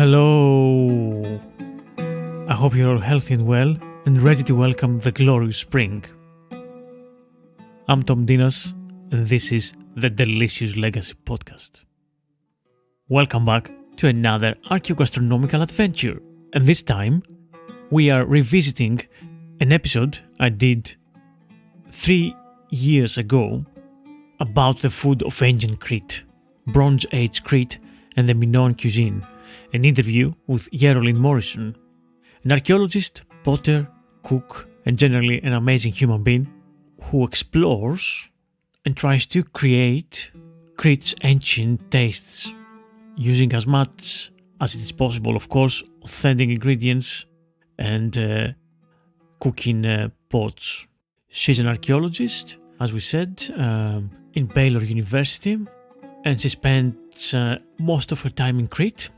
Hello! I hope you're all healthy and well and ready to welcome the glorious spring. I'm Thom and this is the Delicious Legacy Podcast. Welcome back to another archaeogastronomical adventure, and this time we are revisiting an episode I did 3 years ago about the food of ancient Crete, Bronze Age Crete and the Minoan cuisine, an interview with Jerolyn Morrison, an archaeologist, potter, cook, and generally an amazing human being who explores and tries to create Crete's ancient tastes, using as much as it is possible, of course, authentic ingredients and cooking pots. She's an archaeologist, as we said, in Baylor University, and she spent most of her time in Crete,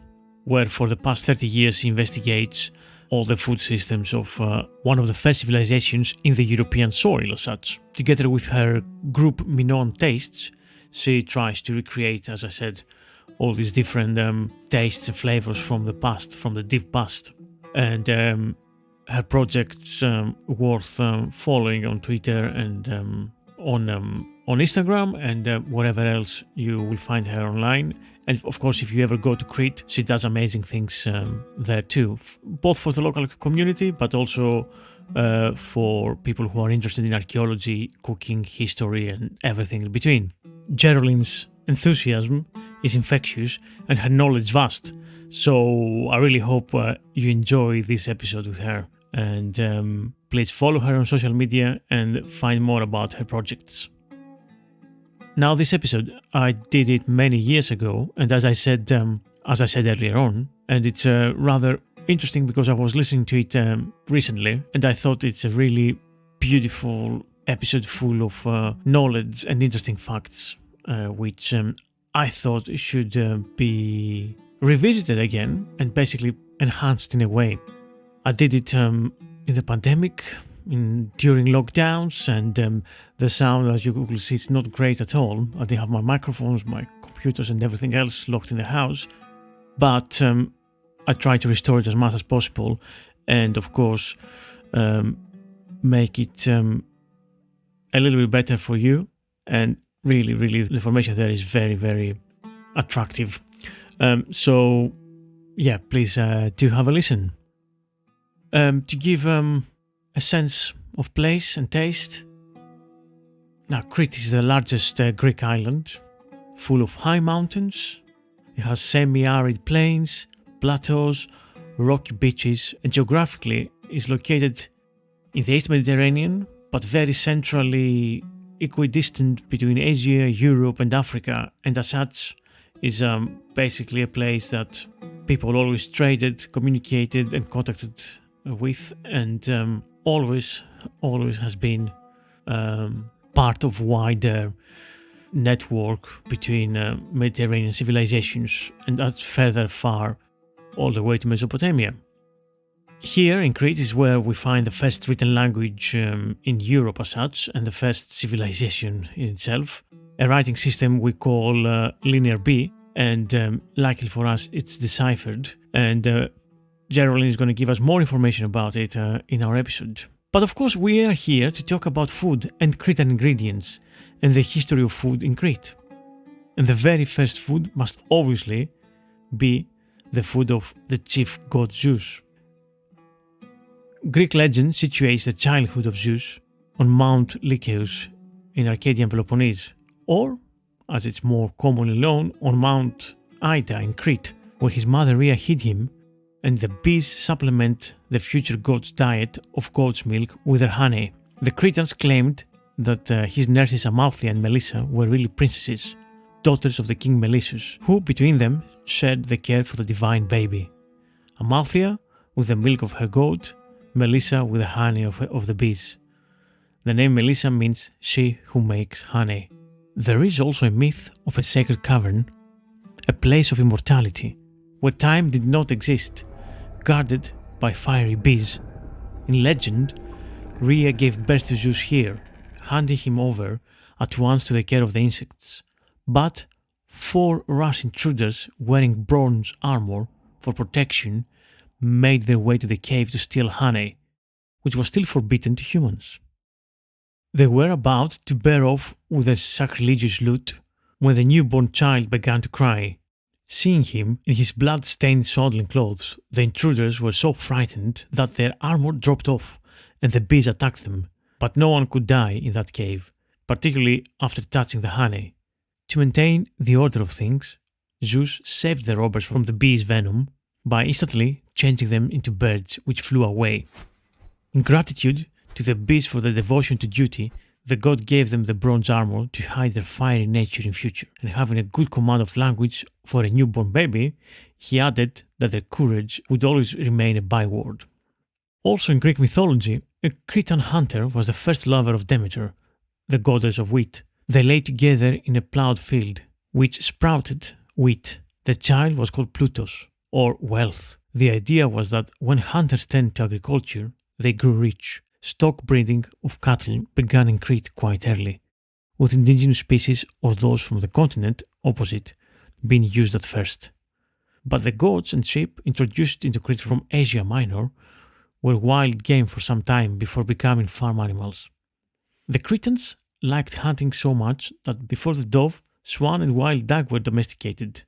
where for the past 30 years she investigates all the food systems of one of the first civilizations in the European soil as such. Together with her group Minoan Tastes, she tries to recreate, as I said, all these different tastes and flavors from the past, from the deep past. And her project's worth following on Twitter and on Instagram and wherever else you will find her online. And of course, if you ever go to Crete, she does amazing things there too, both for the local community, but also for people who are interested in archaeology, cooking, history, and everything in between. Jerolyn's enthusiasm is infectious and her knowledge vast, so I really hope you enjoy this episode with her. And please follow her on social media and find more about her projects. Now, this episode, I did it many years ago, and as I said earlier on, and it's rather interesting because I was listening to it recently, and I thought it's a really beautiful episode full of knowledge and interesting facts, which I thought should be revisited again and basically enhanced in a way. I did it in the pandemic, during lockdowns, and the sound, as you will see, it's not great at all. I didn't have my microphones, my computers and everything else locked in the house, but I tried to restore it as much as possible and of course make it a little bit better for you, and really the information there is very, very attractive. So yeah, please do have a listen. To give a sense of place and taste. Now, Crete is the largest Greek island, full of high mountains. It has semi-arid plains, plateaus, rocky beaches, and geographically is located in the East Mediterranean, but very centrally equidistant between Asia, Europe, and Africa, and as such is basically a place that people always traded, communicated, and contacted with, and always has been part of wider network between Mediterranean civilizations, and that's further far all the way to Mesopotamia. Here in Crete is where we find the first written language in Europe as such, and the first civilization in itself, a writing system we call Linear B, and luckily for us it's deciphered, and Jerolyn is going to give us more information about it in our episode. But of course we are here to talk about food and Cretan ingredients and the history of food in Crete. And the very first food must obviously be the food of the chief god Zeus. Greek legend situates the childhood of Zeus on Mount Lycaeus in Arcadian Peloponnese, or, as it's more commonly known, on Mount Ida in Crete, where his mother Rhea hid him, and the bees supplement the future god's diet of goat's milk with their honey. The Cretans claimed that his nurses Amalthea and Melissa were really princesses, daughters of the king Melissus, who between them shared the care for the divine baby. Amalthea with the milk of her goat, Melissa with the honey of the bees. The name Melissa means she who makes honey. There is also a myth of a sacred cavern, a place of immortality, where time did not exist, guarded by fiery bees. In legend, Rhea gave birth to Zeus here, handing him over at once to the care of the insects. But 4 rash intruders wearing bronze armor for protection, made their way to the cave to steal honey, which was still forbidden to humans. They were about to bear off with their sacrilegious loot when the newborn child began to cry. Seeing him in his blood-stained swaddling clothes, the intruders were so frightened that their armor dropped off and the bees attacked them, but no one could die in that cave, particularly after touching the honey. To maintain the order of things, Zeus saved the robbers from the bees' venom by instantly changing them into birds which flew away. In gratitude to the bees for their devotion to duty, the god gave them the bronze armor to hide their fiery nature in future, and having a good command of language for a newborn baby, he added that their courage would always remain a byword. Also in Greek mythology, a Cretan hunter was the first lover of Demeter, the goddess of wheat. They lay together in a ploughed field, which sprouted wheat. The child was called Plutos, or wealth. The idea was that when hunters turned to agriculture, they grew rich. Stock breeding of cattle began in Crete quite early, with indigenous species or those from the continent opposite being used at first. But the goats and sheep introduced into Crete from Asia Minor were wild game for some time before becoming farm animals. The Cretans liked hunting so much that before the dove, swan and wild duck were domesticated,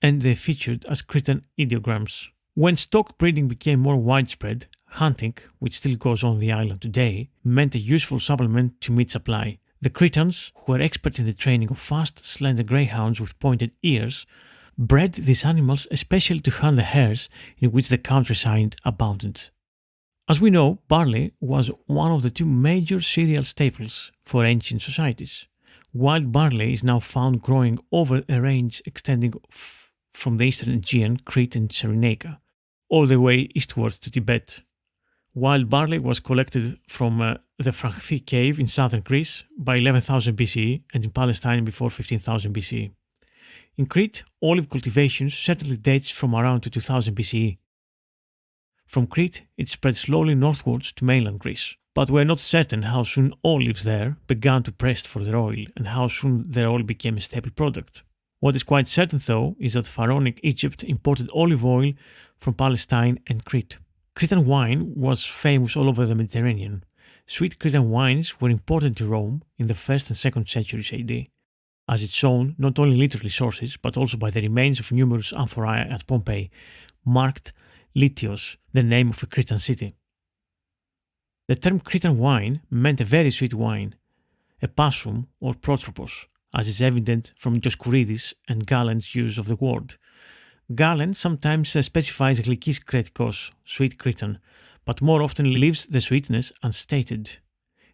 and they featured as Cretan ideograms. When stock breeding became more widespread, hunting, which still goes on the island today, meant a useful supplement to meat supply. The Cretans, who were experts in the training of fast, slender greyhounds with pointed ears, bred these animals especially to hunt the hares in which the countryside abounded. As we know, barley was one of the two major cereal staples for ancient societies. Wild barley is now found growing over a range extending from the eastern Aegean, Crete and Cyrenaica, all the way eastward to Tibet. Wild barley was collected from the Franchi cave in southern Greece by 11,000 BCE and in Palestine before 15,000 BCE. In Crete, olive cultivation certainly dates from around 2000 BCE. From Crete, it spread slowly northwards to mainland Greece, but we are not certain how soon olives there began to press for their oil and how soon their oil became a staple product. What is quite certain, though, is that pharaonic Egypt imported olive oil from Palestine and Crete. Cretan wine was famous all over the Mediterranean. Sweet Cretan wines were imported to Rome in the 1st and 2nd centuries AD, as it's shown not only in literary sources but also by the remains of numerous amphorae at Pompeii, marked Litios, the name of a Cretan city. The term Cretan wine meant a very sweet wine, a passum or protropos, as is evident from Dioscurides and Galen's use of the word. Galen sometimes specifies glikis kretikos, sweet Cretan, but more often leaves the sweetness unstated.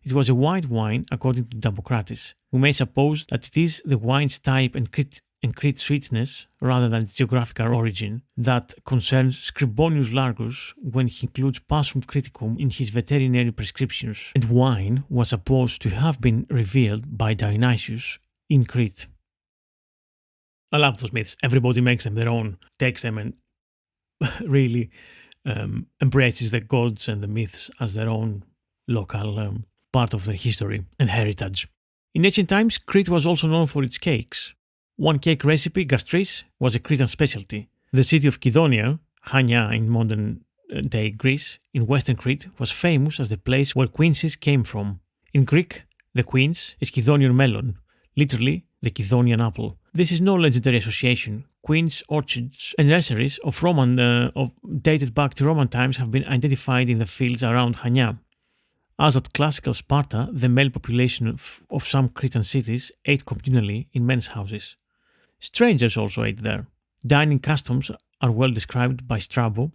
It was a white wine according to Damocrates. We may suppose that it is the wine's type and Crete sweetness, rather than its geographical origin, that concerns Scribonius Largus when he includes Passum Criticum in his veterinary prescriptions, and wine was supposed to have been revealed by Dionysius in Crete. I love those myths. Everybody makes them their own, takes them and really embraces the gods and the myths as their own local part of their history and heritage. In ancient times, Crete was also known for its cakes. One cake recipe, gastris, was a Cretan specialty. The city of Kydonia, Chania in modern-day Greece, in western Crete, was famous as the place where quinces came from. In Greek, the quince is Kydonian melon, literally the Kydonian apple. This is no legendary association. Quince orchards and nurseries dated back to Roman times have been identified in the fields around Chania. As at classical Sparta, the male population of some Cretan cities ate communally in men's houses. Strangers also ate there. Dining customs are well described by Strabo,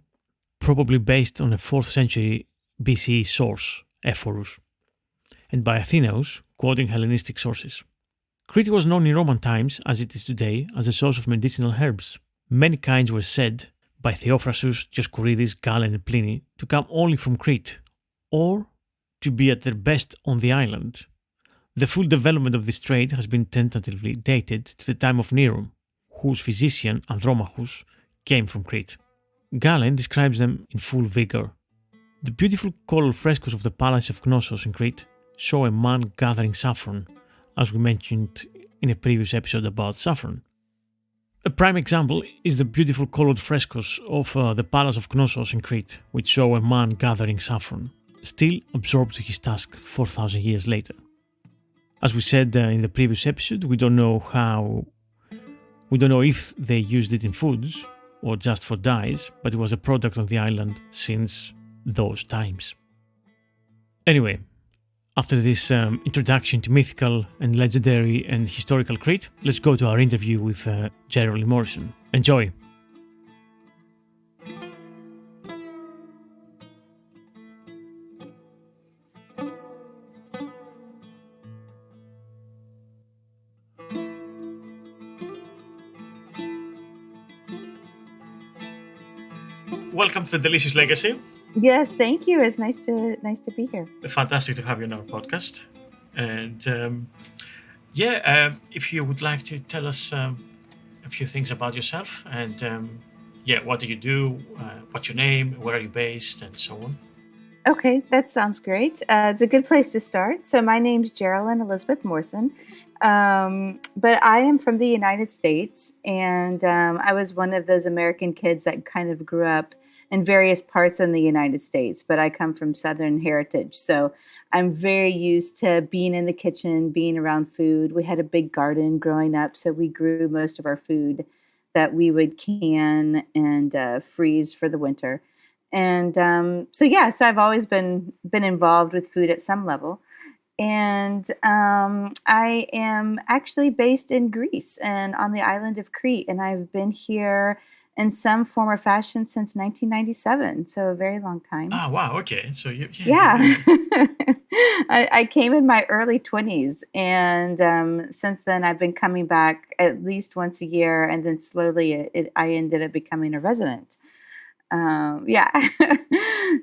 probably based on a 4th century BCE source, Ephorus, and by Athenaeus, quoting Hellenistic sources. Crete was known in Roman times, as it is today, as a source of medicinal herbs. Many kinds were said, by Theophrastus, Dioscurides, Galen and Pliny, to come only from Crete, or to be at their best on the island. The full development of this trade has been tentatively dated to the time of Nero, whose physician Andromachus came from Crete. Galen describes them in full vigor. The beautiful coral frescoes of the Palace of Knossos in Crete show a man gathering saffron, as we mentioned in a previous episode about saffron. A prime example is the beautiful colored frescoes of the Palace of Knossos in Crete, which show a man gathering saffron, still absorbed to his task 4,000 years later. As we said in the previous episode, we don't know if they used it in foods or just for dyes, but it was a product on the island since those times. Anyway, after this introduction to mythical and legendary and historical Crete, let's go to our interview with Jerolyn Morrison. Enjoy! Welcome to The Delicious Legacy. Yes, thank you. It's nice to be here. Fantastic to have you on our podcast. And if you would like to tell us a few things about yourself and what do you do, what's your name, where are you based, and so on. Okay, that sounds great. It's a good place to start. So my name's Jerolyn Elizabeth Morrison, but I am from the United States, and I was one of those American kids that kind of grew up in various parts in the United States, but I come from Southern heritage. So I'm very used to being in the kitchen, being around food. We had a big garden growing up, so we grew most of our food that we would can and freeze for the winter. And so I've always been involved with food at some level. And I am actually based in Greece and on the island of Crete, and I've been here in some form or fashion since 1997, so a very long time. Oh, wow, okay. So I came in my early 20s, and since then I've been coming back at least once a year, and then slowly I ended up becoming a resident.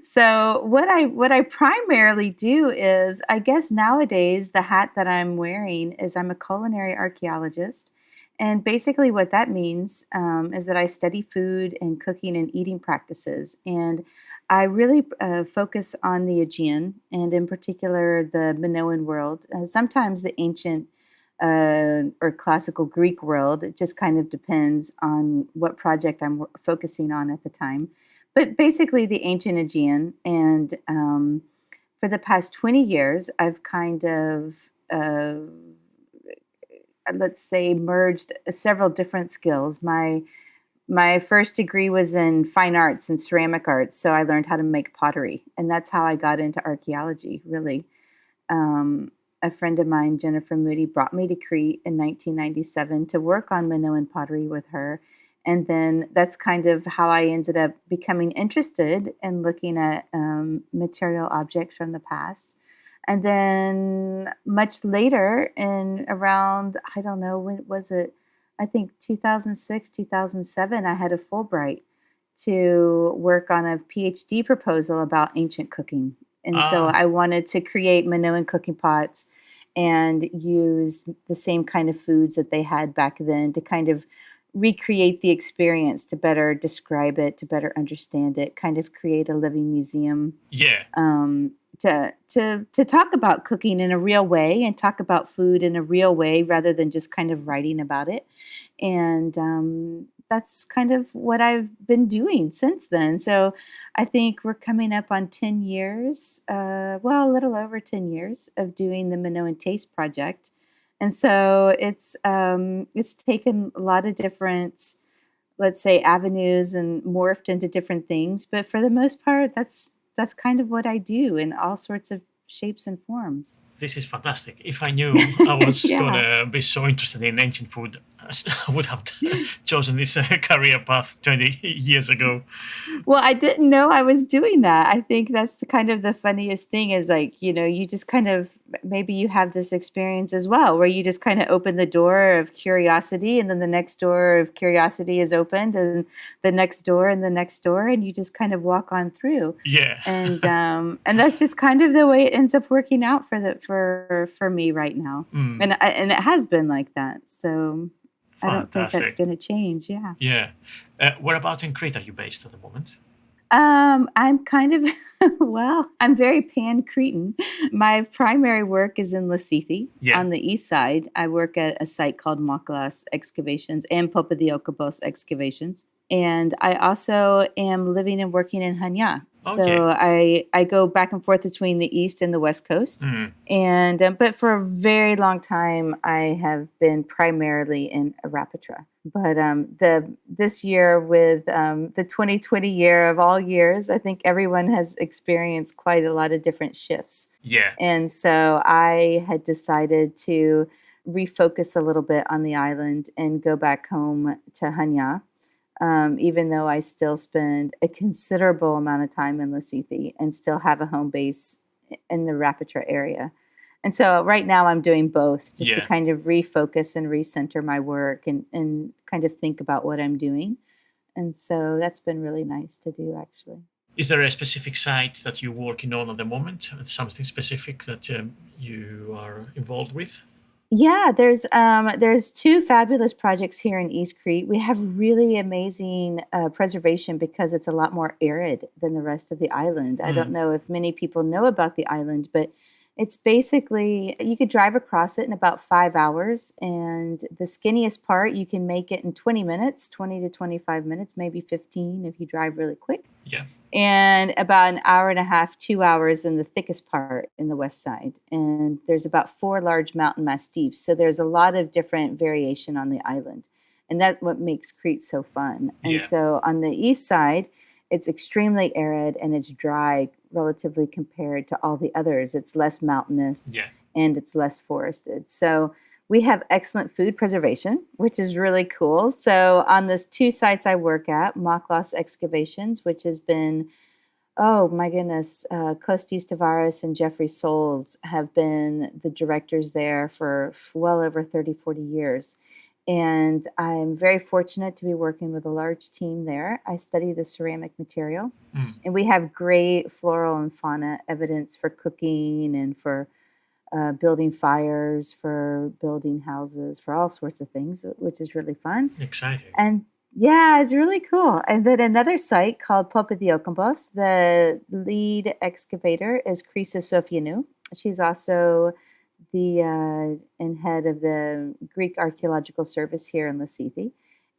So what I primarily do is, I guess nowadays the hat that I'm wearing is I'm a culinary archaeologist. And basically what that means is that I study food and cooking and eating practices. And I really focus on the Aegean, and in particular the Minoan world, sometimes the ancient or classical Greek world. It just kind of depends on what project I'm focusing on at the time. But basically the ancient Aegean. And for the past 20 years, I've kind of let's say, merged several different skills. My first degree was in fine arts and ceramic arts, so I learned how to make pottery, and that's how I got into archaeology, really. A friend of mine, Jennifer Moody, brought me to Crete in 1997 to work on Minoan pottery with her, and then that's kind of how I ended up becoming interested in looking at material objects from the past. And then much later, in around, I don't know, when was it? I think 2006, 2007, I had a Fulbright to work on a PhD proposal about ancient cooking. And so I wanted to create Minoan cooking pots and use the same kind of foods that they had back then to kind of recreate the experience, to better describe it, to better understand it, kind of create a living museum. Yeah. To talk about cooking in a real way and talk about food in a real way rather than just kind of writing about it. And that's kind of what I've been doing since then. So I think we're coming up on 10 years, a little over 10 years of doing the Minoan Taste Project. And so it's taken a lot of different, let's say, avenues and morphed into different things. But for the most part, that's kind of what I do in all sorts of shapes and forms. This is fantastic. If I knew I was going to be so interested in ancient food, I would have chosen this career path 20 years ago. Well, I didn't know I was doing that. I think that's the funniest thing is you just kind of, maybe you have this experience as well, where you just kind of open the door of curiosity, and then the next door of curiosity is opened, and the next door and the next door, and you just kind of walk on through. Yeah. And that's just kind of the way it ends up working out for me right now. And it has been like that. So Fantastic. I don't think that's going to change. Yeah. Yeah. Whereabouts in Crete are you based at the moment? I'm kind of, well, I'm very pan-Cretan. My primary work is in Lacythi Yeah. on the east side. I work at a site called Moklas Excavations and Popadiokobos Excavations. And I also am living and working in Hanya. So I go back and forth between the east and the west coast. And but for a very long time, I have been primarily in Arapatra. But this year with the 2020 year of all years, I think everyone has experienced quite a lot of different shifts. Yeah. And so I had decided to refocus a little bit on the island and go back home to Hanya. Even though I still spend a considerable amount of time in Lacythi and still have a home base in the Rapatra area. And so right now I'm doing both just to kind of refocus and recenter my work and kind of think about what I'm doing. And so that's been really nice to do, actually. Is there a specific site that you're working on at the moment? Something specific that you are involved with? Yeah, there's two fabulous projects here in East Crete. We have really amazing preservation because it's a lot more arid than the rest of the island. I don't know if many people know about the island, but it's basically you could drive across it in about 5 hours, and the skinniest part you can make it in 20 minutes, 20 to 25 minutes, maybe 15 if you drive really quick. Yeah. And about an hour and a half, 2 hours in the thickest part in the west side. And there's about 4 large mountain mastiffs. So there's a lot of different variation on the island. And that's what makes Crete so fun. And so on the east side, it's extremely arid and it's dry relatively compared to all the others. It's less mountainous and it's less forested. So we have excellent food preservation, which is really cool. So on these two sites I work at, Moklas Excavations, which has been, oh my goodness, Kostis Tavares and Jeffrey Souls have been the directors there for well over 30, 40 years. And I'm very fortunate to be working with a large team there. I study the ceramic material, and we have great floral and fauna evidence for cooking and for building fires, for building houses, for all sorts of things, which is really fun. Exciting. And yeah, it's really cool. And then another site called Popadiokobos, the lead excavator is Krisa Sofianou. She's also the and head of the Greek Archaeological Service here in Lacythi.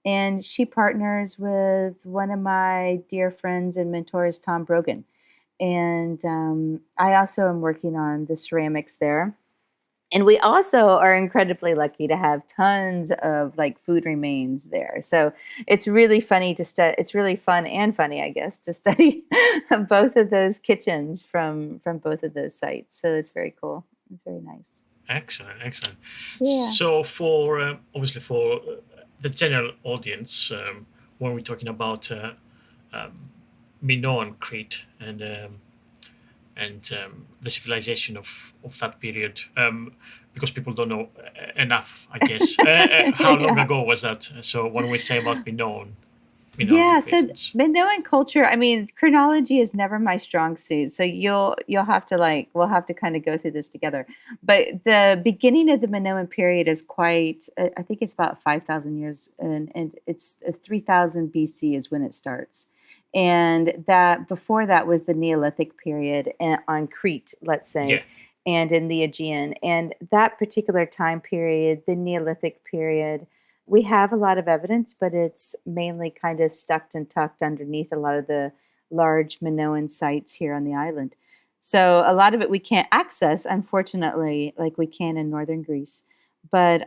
And she partners with one of my dear friends and mentors, Thom Brogan. And I also am working on the ceramics there. And we also are incredibly lucky to have tons of like food remains there. So it's really funny to study. It's really fun and funny, I guess, to study both of those kitchens from both of those sites. So it's very cool. It's very nice. Excellent. Yeah. So for obviously for the general audience, when we're talking about Minoan Crete and the civilization of that period, because people don't know enough, I guess. How long ago was that? So when we say about Minoan Yeah, so regions. Minoan culture, I mean, chronology is never my strong suit. So you'll have to we'll have to kind of go through this together. But the beginning of the Minoan period is quite, I think it's about 5,000 years, and it's 3000 BC is when it starts. And that before that was the Neolithic period on Crete, let's say, and in the Aegean. And that particular time period, the Neolithic period, we have a lot of evidence, but it's mainly kind of stuck and tucked underneath a lot of the large Minoan sites here on the island. So a lot of it we can't access, unfortunately, like we can in northern Greece. But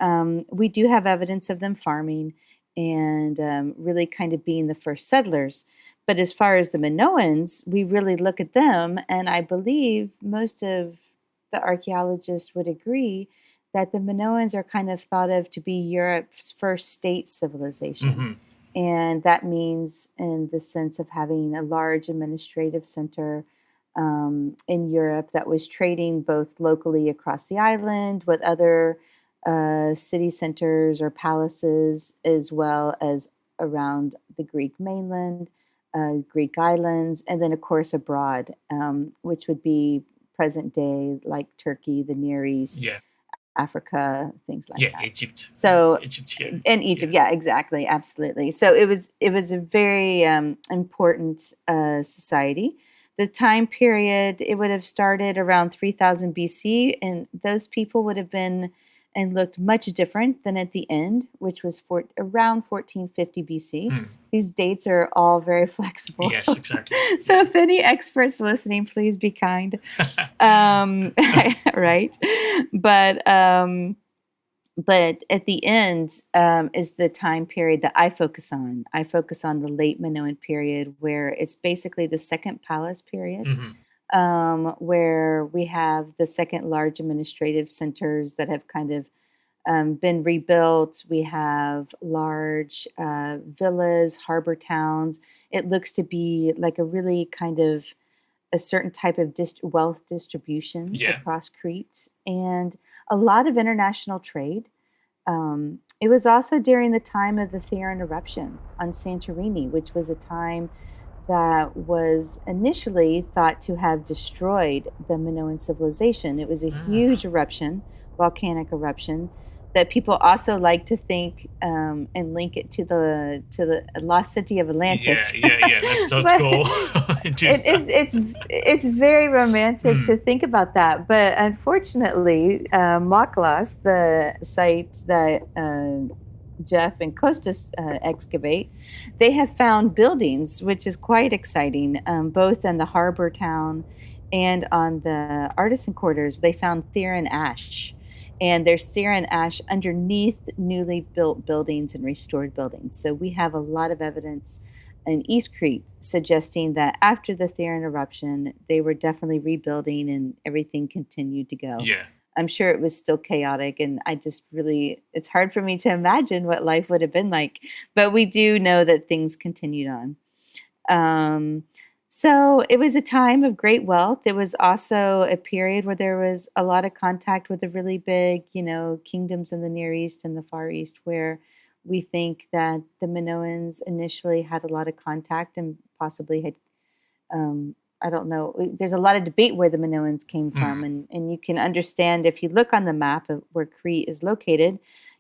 we do have evidence of them farming and really kind of being the first settlers. But as far as the Minoans, we really look at them, and I believe most of the archaeologists would agree that the Minoans are kind of thought of to be Europe's first state civilization. And that means in the sense of having a large administrative center in Europe that was trading both locally across the island with other city centers or palaces, as well as around the Greek mainland, Greek islands, and then, of course, abroad, which would be present day, like Turkey, the Near East, Africa, things like that. Egypt. So Egypt, yeah. in Egypt, yeah, exactly, absolutely. So it was a very important society. The time period, it would have started around 3000 BC, and those people would have been and looked much different than at the end, which was around 1450 BC. These dates are all very flexible. Yes, exactly. So if any experts listening, please be kind. Right? But at the end is the time period that I focus on. I focus on the late Minoan period, where it's basically the second palace period, where we have the second large administrative centers that have kind of been rebuilt. We have large villas, harbor towns. It looks to be like a really kind of a certain type of wealth distribution across Crete, and a lot of international trade. It was also during the time of the Theron eruption on Santorini, which was a time that was initially thought to have destroyed the Minoan civilization. It was a huge eruption, volcanic eruption, that people also like to think and link it to the lost city of Atlantis. Yeah. Let's not go into it's very romantic to think about that, but unfortunately, Maklas, the site that Jeff and Kostas excavate, they have found buildings, which is quite exciting, both in the harbor town and on the artisan quarters. They found Theron ash. And there's Theron ash underneath newly built buildings and restored buildings. So we have a lot of evidence in East Crete suggesting that after the Theron eruption, they were definitely rebuilding and everything continued to go. Yeah. I'm sure it was still chaotic, and it's hard for me to imagine what life would have been like. But we do know that things continued on. So it was a time of great wealth. It was also a period where there was a lot of contact with the really big, kingdoms in the Near East and the Far East, where we think that the Minoans initially had a lot of contact and possibly had, I don't know, there's a lot of debate where the Minoans came from. And you can understand if you look on the map of where Crete is located,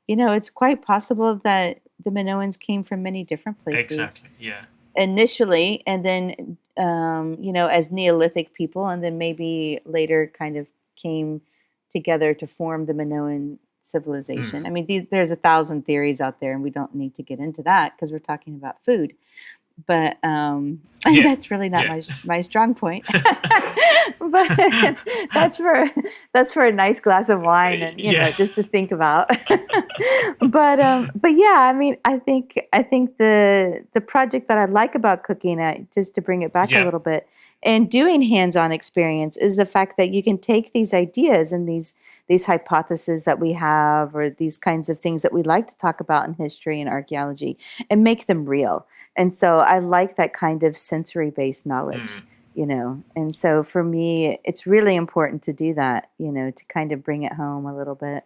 it's quite possible that the Minoans came from many different places. Exactly, yeah. Initially, and then as Neolithic people, and then maybe later kind of came together to form the Minoan civilization. I mean, there's 1,000 theories out there, and we don't need to get into that because we're talking about food. But that's really not my strong point. But that's for a nice glass of wine and just to think about. But yeah, I mean, I think the project that I like about cooking, just to bring it back a little bit, and doing hands-on experience, is the fact that you can take these ideas and these hypotheses that we have, or these kinds of things that we like to talk about in history and archaeology, and make them real. And so I like that kind of sensory-based knowledge, And so for me, it's really important to do that, to kind of bring it home a little bit.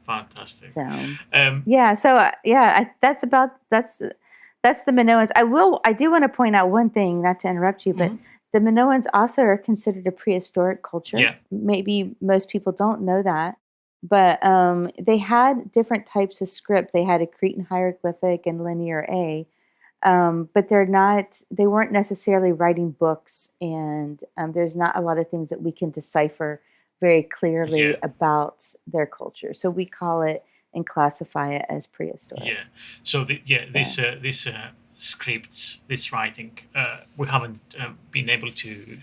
Fantastic. So that's the Minoans. I do want to point out one thing, not to interrupt you, but the Minoans also are considered a prehistoric culture. Yeah. Maybe most people don't know that, but they had different types of script. They had a Cretan hieroglyphic and Linear A, but they weren't necessarily writing books, and there's not a lot of things that we can decipher very clearly about their culture. So we call it and classify it as prehistoric. Yeah. So this scripts, this writing, we haven't been able to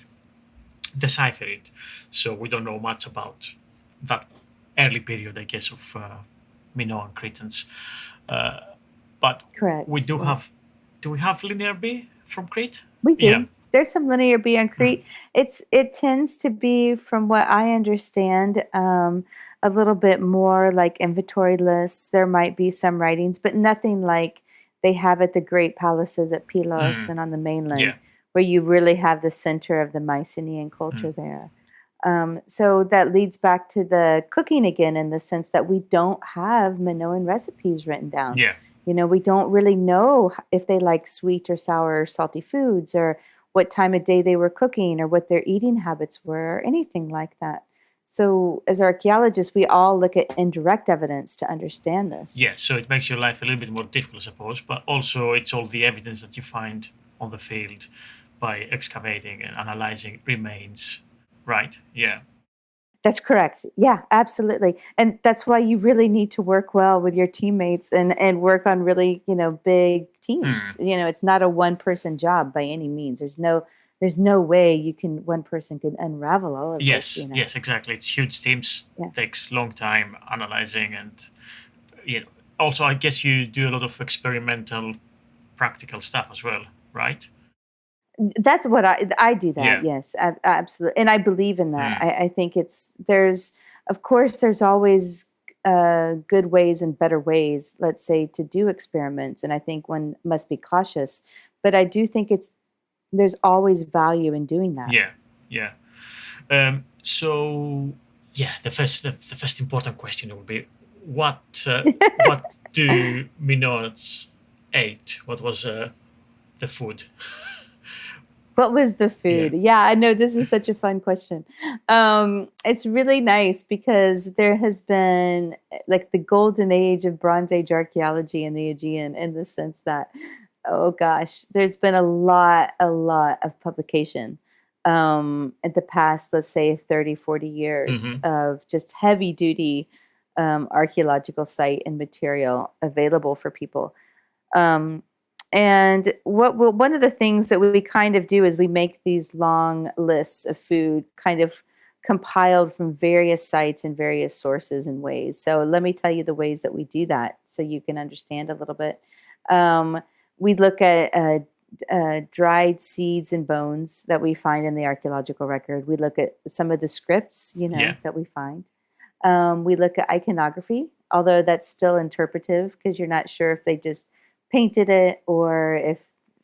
decipher it, so we don't know much about that early period, I guess, of Minoan Cretans. But correct. We do have. Do we have Linear B from Crete? We do. Yeah. There's some Linear B on Crete. It tends to be, from what I understand, a little bit more like inventory lists. There might be some writings, but nothing like they have at the great palaces at Pylos and on the mainland, where you really have the center of the Mycenaean culture there. So that leads back to the cooking again, in the sense that we don't have Minoan recipes written down. Yeah. We don't really know if they like sweet or sour or salty foods, or what time of day they were cooking, or what their eating habits were, or anything like that. So as archaeologists, we all look at indirect evidence to understand this. Yeah, so it makes your life a little bit more difficult, I suppose, but also it's all the evidence that you find on the field by excavating and analyzing remains, right? Yeah. That's correct. Yeah, absolutely. And that's why you really need to work well with your teammates and work on really, big teams. It's not a one-person job by any means. There's no way one person could unravel all of Yes, this. yes, exactly. It's huge teams, takes long time analyzing, and also I guess you do a lot of experimental practical stuff as well, right? That's what I do that. Yeah. Yes, absolutely. And I believe in that. I think there's always good ways and better ways, let's say, to do experiments. And I think one must be cautious, but I do think there's always value in doing that. Yeah. So the first important question will be what do Minoans ate? What was the food? What was the food? Yeah, I know this is such a fun question. It's really nice because there has been like the golden age of Bronze Age archaeology in the Aegean, in the sense that, oh gosh, there's been a lot of publication in the past, let's say 30, 40 years of just heavy duty archaeological site and material available for people. And one of the things that we kind of do is we make these long lists of food kind of compiled from various sites and various sources and ways. So let me tell you the ways that we do that so you can understand a little bit. We look at dried seeds and bones that we find in the archaeological record. We look at some of the scripts, that we find. We look at iconography, although that's still interpretive because you're not sure if they just painted it or if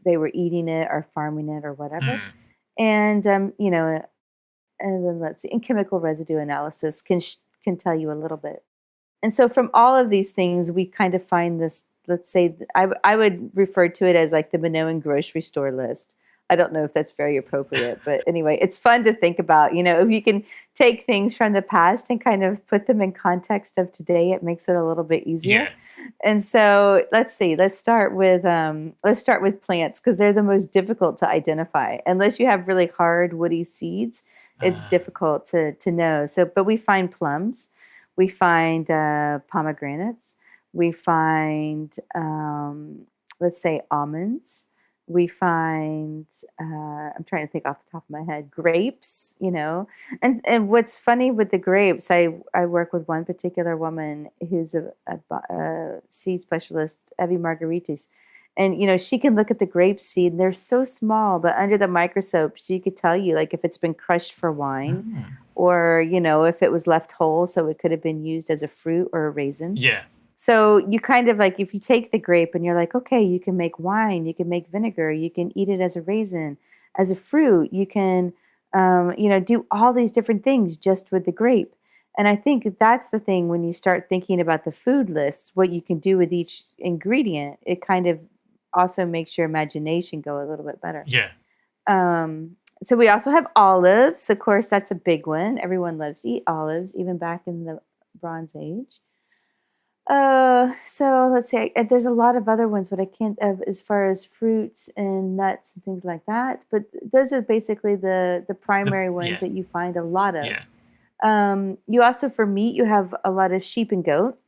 they were eating it or farming it or whatever. And and then let's see, and chemical residue analysis can tell you a little bit. And so from all of these things, we kind of find this, let's say, I would refer to it as like the Minoan grocery store list. I don't know if that's very appropriate, but anyway, it's fun to think about. If you can take things from the past and kind of put them in context of today, it makes it a little bit easier. Yeah. And so let's see. Let's start with plants because they're the most difficult to identify. Unless you have really hard woody seeds, it's difficult to know. So, but we find plums, we find pomegranates, we find let's say almonds. We find, I'm trying to think off the top of my head, grapes, And what's funny with the grapes, I work with one particular woman who's a seed specialist, Evie Margaritis. And, she can look at the grape seed, and they're so small, but under the microscope, she could tell you, like, if it's been crushed for wine or, if it was left whole, so it could have been used as a fruit or a raisin. Yeah. So you kind of like, if you take the grape and you're like, okay, you can make wine, you can make vinegar, you can eat it as a raisin, as a fruit, you can, do all these different things just with the grape. And I think that's the thing when you start thinking about the food lists, what you can do with each ingredient, it kind of also makes your imagination go a little bit better. Yeah. So we also have olives. Of course, that's a big one. Everyone loves to eat olives, even back in the Bronze Age. So let's see, there's a lot of other ones, but I can't, as far as fruits and nuts and things like that, but those are basically the primary ones that you find a lot of. Yeah. You also, for meat, you have a lot of sheep and goat.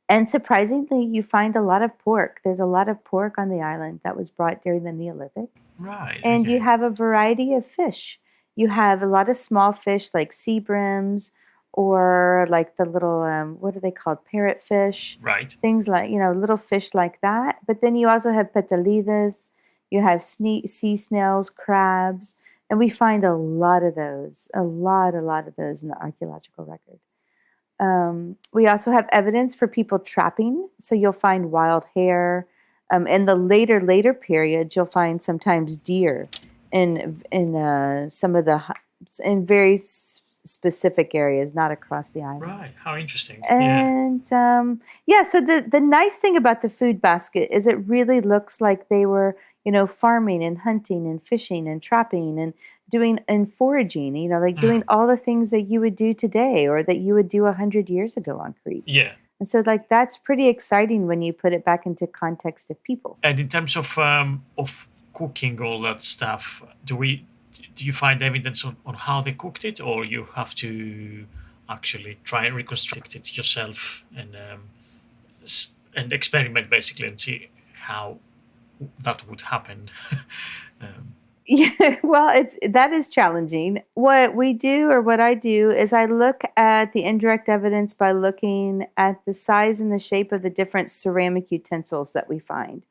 And surprisingly, you find a lot of pork. There's a lot of pork on the island that was brought during the Neolithic. Right. And you have a variety of fish. You have a lot of small fish like sea brims, or like the little, what are they called? Parrotfish. Right. Things like, little fish like that. But then you also have petalidas, you have sea snails, crabs, and we find a lot of those, a lot of those in the archaeological record. We also have evidence for people trapping. So you'll find wild hare. In the later periods, you'll find sometimes deer in some of in very specific areas, not across the island. Right. How interesting. And so the nice thing about the food basket is it really looks like they were, farming and hunting and fishing and trapping and doing and foraging, like doing all the things that you would do today or that you would do 100 years ago on Crete. Yeah. And so like that's pretty exciting when you put it back into context of people. And in terms of cooking all that stuff, do you find evidence on how they cooked it, or you have to actually try and reconstruct it yourself and experiment basically and see how that would happen? Yeah, well, that is challenging. What we do, or what I do, is I look at the indirect evidence by looking at the size and the shape of the different ceramic utensils that we find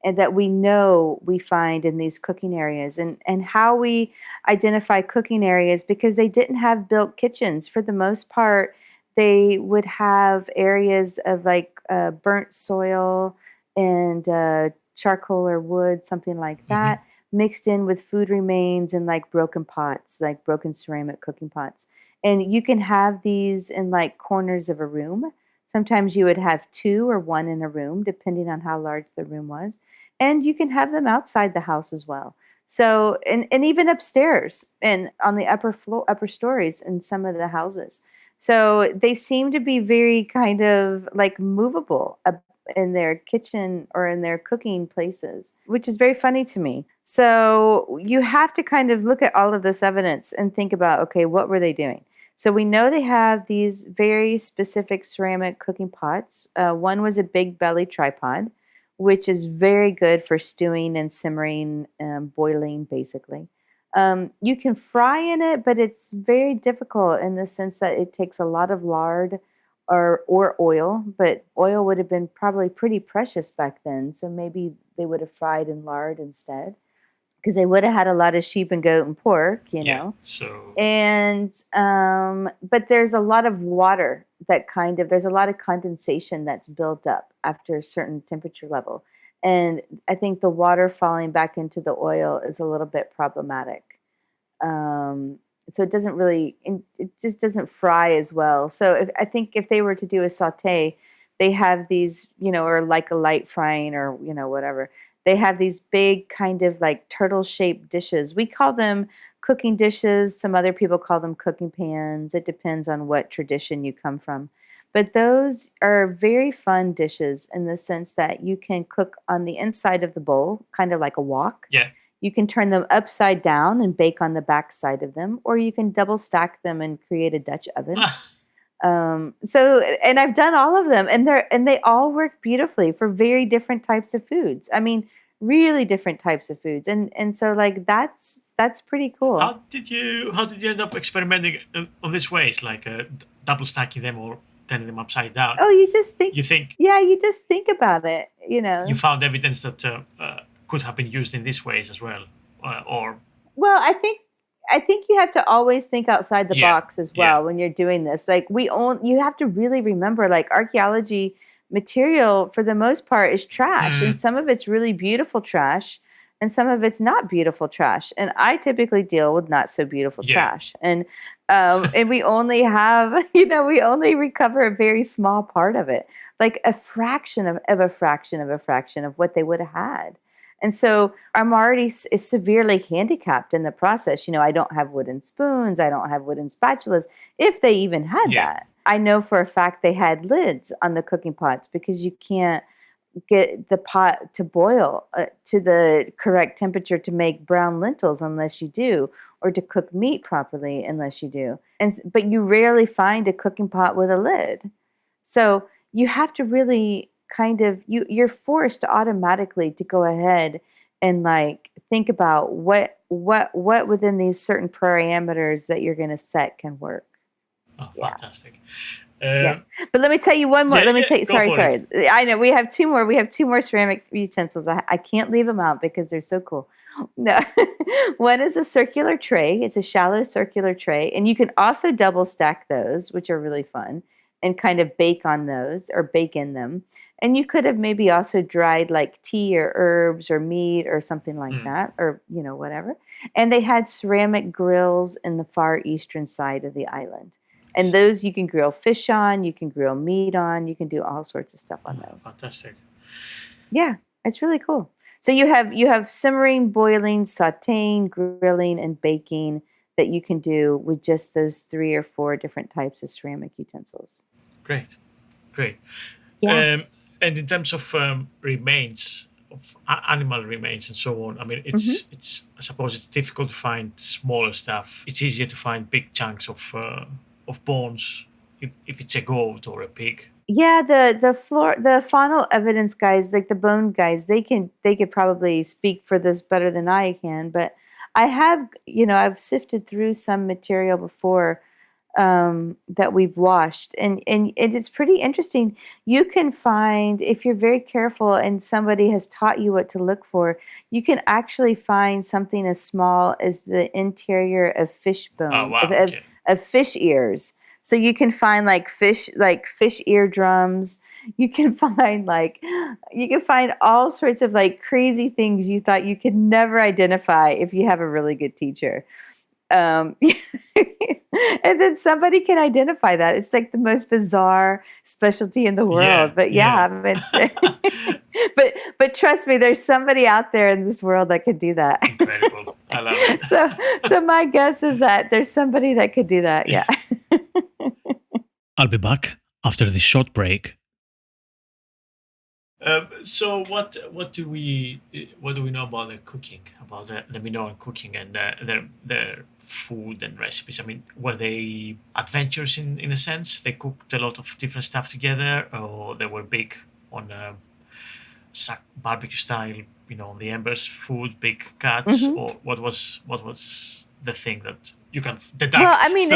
and that we know we find in these cooking areas, and how we identify cooking areas, because they didn't have built kitchens. For the most part, they would have areas of like burnt soil and charcoal or wood, something like that, mixed in with food remains and like broken pots, like broken ceramic cooking pots. And you can have these in like corners of a room. Sometimes you would have two or one in a room, depending on how large the room was. And you can have them outside the house as well. So, and even upstairs and on the upper stories in some of the houses. So they seem to be very kind of like movable in their kitchen or in their cooking places, which is very funny to me. So you have to kind of look at all of this evidence and think about, okay, what were they doing? So we know they have these very specific ceramic cooking pots. One was a big belly tripod, which is very good for stewing and simmering, boiling, basically. You can fry in it, but it's very difficult in the sense that it takes a lot of lard or oil, but oil would have been probably pretty precious back then. So maybe they would have fried in lard instead, because they would have had a lot of sheep and goat and pork, you know. So And but there's a lot of water there's a lot of condensation that's built up after a certain temperature level. And I think the water falling back into the oil is a little bit problematic. So it doesn't really, it just doesn't fry as well. So I think if they were to do a saute, they have these, or like a light frying or, whatever. They have these big kind of like turtle-shaped dishes. We call them cooking dishes. Some other people call them cooking pans. It depends on what tradition you come from. But those are very fun dishes in the sense that you can cook on the inside of the bowl, kind of like a wok. Yeah. You can turn them upside down and bake on the back side of them, or you can double stack them and create a Dutch oven. And I've done all of them, and they all work beautifully for very different types of foods. I mean, really different types of foods, and so like that's pretty cool. How did you end up experimenting on these ways, like double stacking them or turning them upside down? Oh, you just think. Yeah, you just think about it. You found evidence that could have been used in these ways as well, or. Well, I think you have to always think outside the box as well when you're doing this. Like you have to really remember, like archaeology material for the most part is trash, and some of it's really beautiful trash, and some of it's not beautiful trash. And I typically deal with not so beautiful trash, and we only have, we only recover a very small part of it, like a fraction of a fraction of a fraction of what they would have had. And so I'm already severely handicapped in the process. I don't have wooden spoons. I don't have wooden spatulas, if they even had that. I know for a fact they had lids on the cooking pots, because you can't get the pot to boil to the correct temperature to make brown lentils unless you do, or to cook meat properly unless you do. But you rarely find a cooking pot with a lid. So you have to really kind of, you're forced automatically to go ahead and like think about what within these certain parameters that you're going to set can work. Oh, fantastic. But let me tell you one more. Sorry. I know we have two more. We have two more ceramic utensils. I can't leave them out because they're so cool. No, one is a circular tray. It's a shallow circular tray, and you can also double stack those, which are really fun, and kind of bake on those or bake in them. And you could have maybe also dried like tea or herbs or meat or something like that, or, whatever. And they had ceramic grills in the far eastern side of the island. And those you can grill fish on, you can grill meat on, you can do all sorts of stuff on those. Fantastic. Yeah, it's really cool. So you have simmering, boiling, sautéing, grilling, and baking that you can do with just those 3 or 4 different types of ceramic utensils. Great. Yeah. And in terms of remains, of animal remains and so on, I mean, it's I suppose it's difficult to find smaller stuff. It's easier to find big chunks of bones if it's a goat or a pig. Yeah, the faunal evidence guys, like the bone guys, they could probably speak for this better than I can. But I have, I've sifted through some material before that we've washed, and it's pretty interesting. You can find, if you're very careful and somebody has taught you what to look for, you can actually find something as small as the interior of fish bone, Oh, wow. of fish ears. So you can find like fish eardrums. You can find all sorts of like crazy things you thought you could never identify if you have a really good teacher. And then somebody can identify that. It's like the most bizarre specialty in the world. But I mean, but trust me, there's somebody out there in this world that could do that. Incredible. I love it. So my guess is that there's somebody that could do that. Yeah. I'll be back after this short break. So what do we know about the cooking, about the Minoan cooking and their food and recipes? I mean, were they adventurous in a sense? They cooked a lot of different stuff together, or they were big on barbecue style, on the embers food, big cuts, or what was the thing that you can deduct? Well, I mean,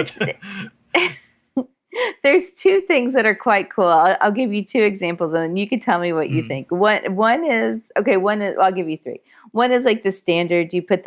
there's 2 things that are quite cool. I'll give you 2 examples, and you can tell me what you think. One is I'll give you 3. One is like the standard. You put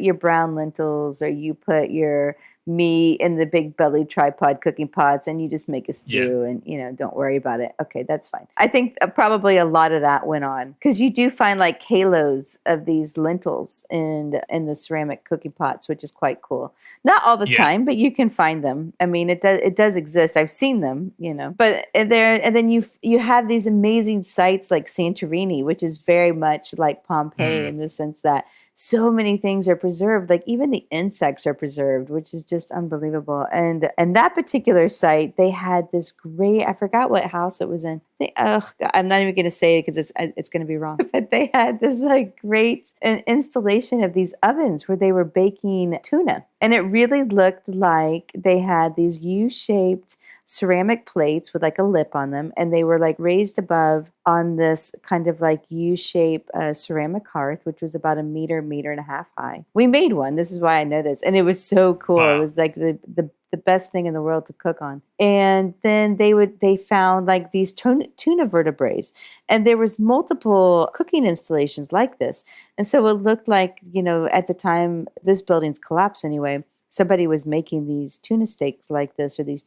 your brown lentils, or you put your meat in the big belly tripod cooking pots, and you just make a stew, and don't worry about it. Okay, that's fine. I think probably a lot of that went on, because you do find like halos of these lentils in the ceramic cooking pots, which is quite cool. Not all the time, but you can find them. I mean, it does exist. I've seen them, But and then you have these amazing sites like Santorini, which is very much like Pompeii in the sense that so many things are preserved. Like even the insects are preserved, which is just unbelievable. And that particular site, they had this great, I forgot what house it was in. I'm not even going to say it because it's going to be wrong. But they had this like great installation of these ovens where they were baking tuna. And it really looked like they had these U-shaped ceramic plates with like a lip on them, and they were like raised above on this kind of like U-shaped ceramic hearth, which was about a meter and a half high. We made one. This is why I know this, and it was so cool. Wow. It was like the best thing in the world to cook on. And then they found like these tuna vertebrae, and there was multiple cooking installations like this. And so it looked like, at the time this building's collapsed anyway, somebody was making these tuna steaks like this, or these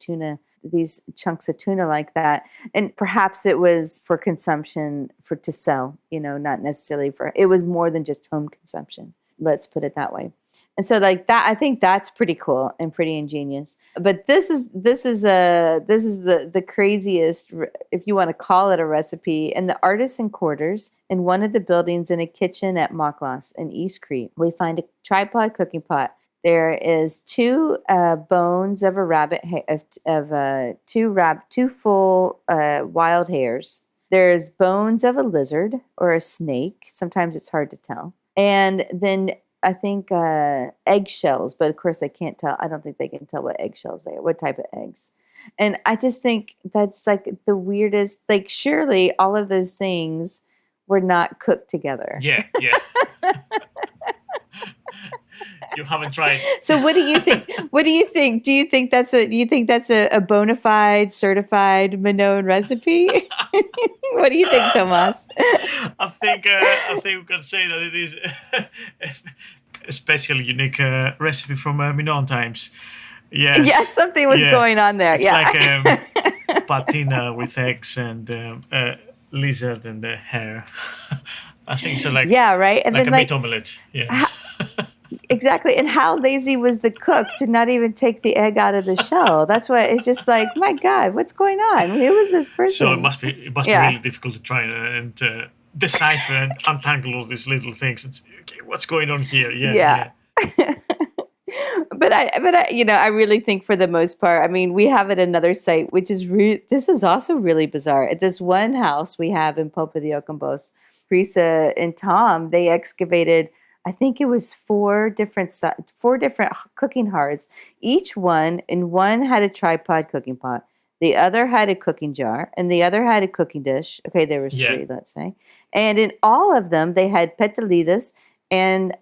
chunks of tuna like that. And perhaps it was for consumption to sell, not necessarily it was more than just home consumption. Let's put it that way. And so like that, I think that's pretty cool and pretty ingenious. But this is the craziest, if you want to call it a recipe, in the artisan quarters in one of the buildings in a kitchen at Maklos in East Crete. We find a tripod cooking pot. There is 2 bones of a rabbit, two full wild hares. There's bones of a lizard or a snake. Sometimes it's hard to tell. And then I think eggshells, but of course they can't tell. I don't think they can tell what eggshells they are, what type of eggs. And I just think that's like the weirdest, like surely all of those things were not cooked together. Yeah. You haven't tried. So what do you think? Do you think that's a bona fide, certified Minoan recipe? What do you think, Thomas? I think we can say that it is a special, unique recipe from Minoan times. Yes. Yeah, something was going on there. It's like patina with eggs and lizard and the hare. I think so. Like right, and like then a meat omelette. Yeah. Exactly. And how lazy was the cook to not even take the egg out of the shell? That's why it's just like, my God, what's going on? Who was this person? So it must be really difficult to try and decipher and untangle all these little things. It's okay. What's going on here? Yeah. But I really think for the most part, I mean, we have at another site, which is this is also really bizarre. At this one house we have in Popa de Ocombos, Teresa and Thom, they excavated, I think it was four different cooking hearths. Each one, and one had a tripod cooking pot, the other had a cooking jar, and the other had a cooking dish. Okay, there was three, let's say. And in all of them, they had petalitas and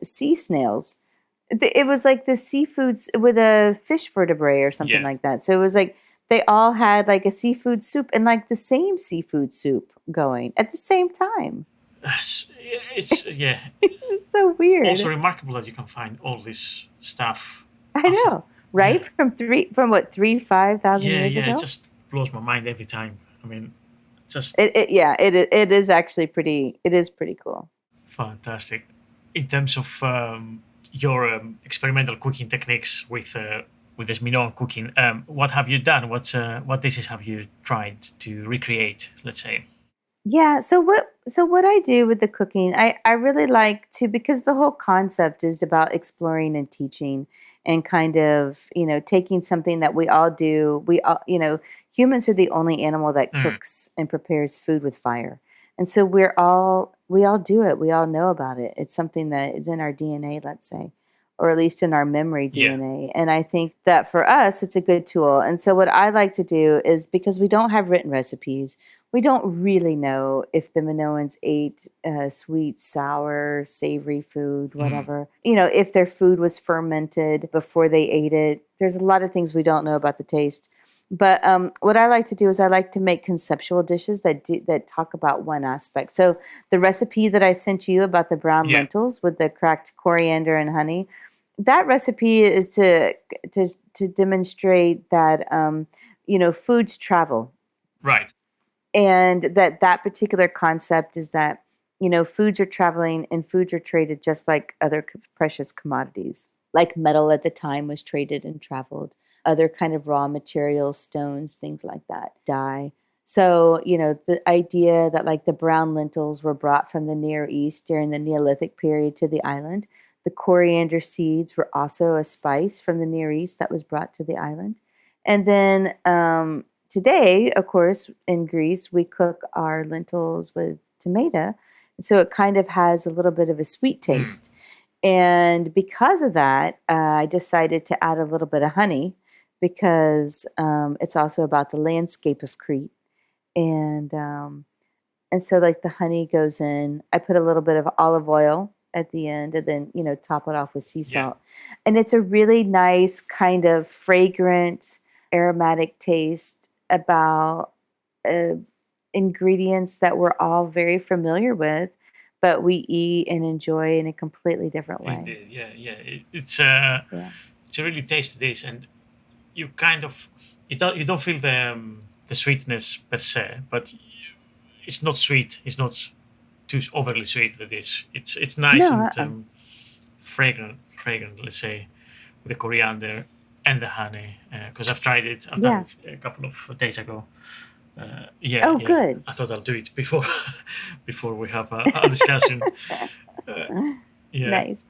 sea snails. It was like the seafoods with a fish vertebrae or something like that. So it was like they all had like a seafood soup and like the same seafood soup going at the same time. It's so weird. Also remarkable that you can find all this stuff. I know, right? From 3,000 to 5,000 years ago. Yeah, it just blows my mind every time. I mean, just it is actually pretty. It is pretty cool. Fantastic. In terms of your experimental cooking techniques with this Minoan cooking, what have you done? What dishes have you tried to recreate? Let's say. Yeah. So what I do with the cooking, I really like to, because the whole concept is about exploring and teaching and kind of, taking something that we all do. We all, humans are the only animal that cooks and prepares food with fire. And so we all do it. We all know about it. It's something that is in our DNA, let's say, or at least in our memory DNA. Yeah. And I think that for us, it's a good tool. And so what I like to do is, because we don't have written recipes, we don't really know if the Minoans ate sweet, sour, savory food, whatever. If their food was fermented before they ate it. There's a lot of things we don't know about the taste. But what I like to do is I like to make conceptual dishes that talk about one aspect. So the recipe that I sent you about the brown lentils with the cracked coriander and honey, that recipe is to demonstrate that foods travel. Right. And that particular concept is that, foods are traveling and foods are traded just like other precious commodities. Like metal at the time was traded and traveled. Other kind of raw materials, stones, things like that, dye. So, the idea that like the brown lentils were brought from the Near East during the Neolithic period to the island. The coriander seeds were also a spice from the Near East that was brought to the island. And then today, of course, in Greece, we cook our lentils with tomato. So it kind of has a little bit of a sweet taste. And because of that, I decided to add a little bit of honey, because it's also about the landscape of Crete. And so like the honey goes in. I put a little bit of olive oil at the end, and then, top it off with sea salt. And it's a really nice kind of fragrant, aromatic taste about ingredients that we're all very familiar with, but we eat and enjoy in a completely different way. Indeed. It's a really tasty dish, and you kind of you don't feel the sweetness per se, but it's not sweet. It's not too overly sweet. The dish. It's nice and fragrant. Let's say, with the coriander and the honey, because I've tried it. I've done it a couple of days ago. Good. I thought I'll do it before we have a discussion. Nice.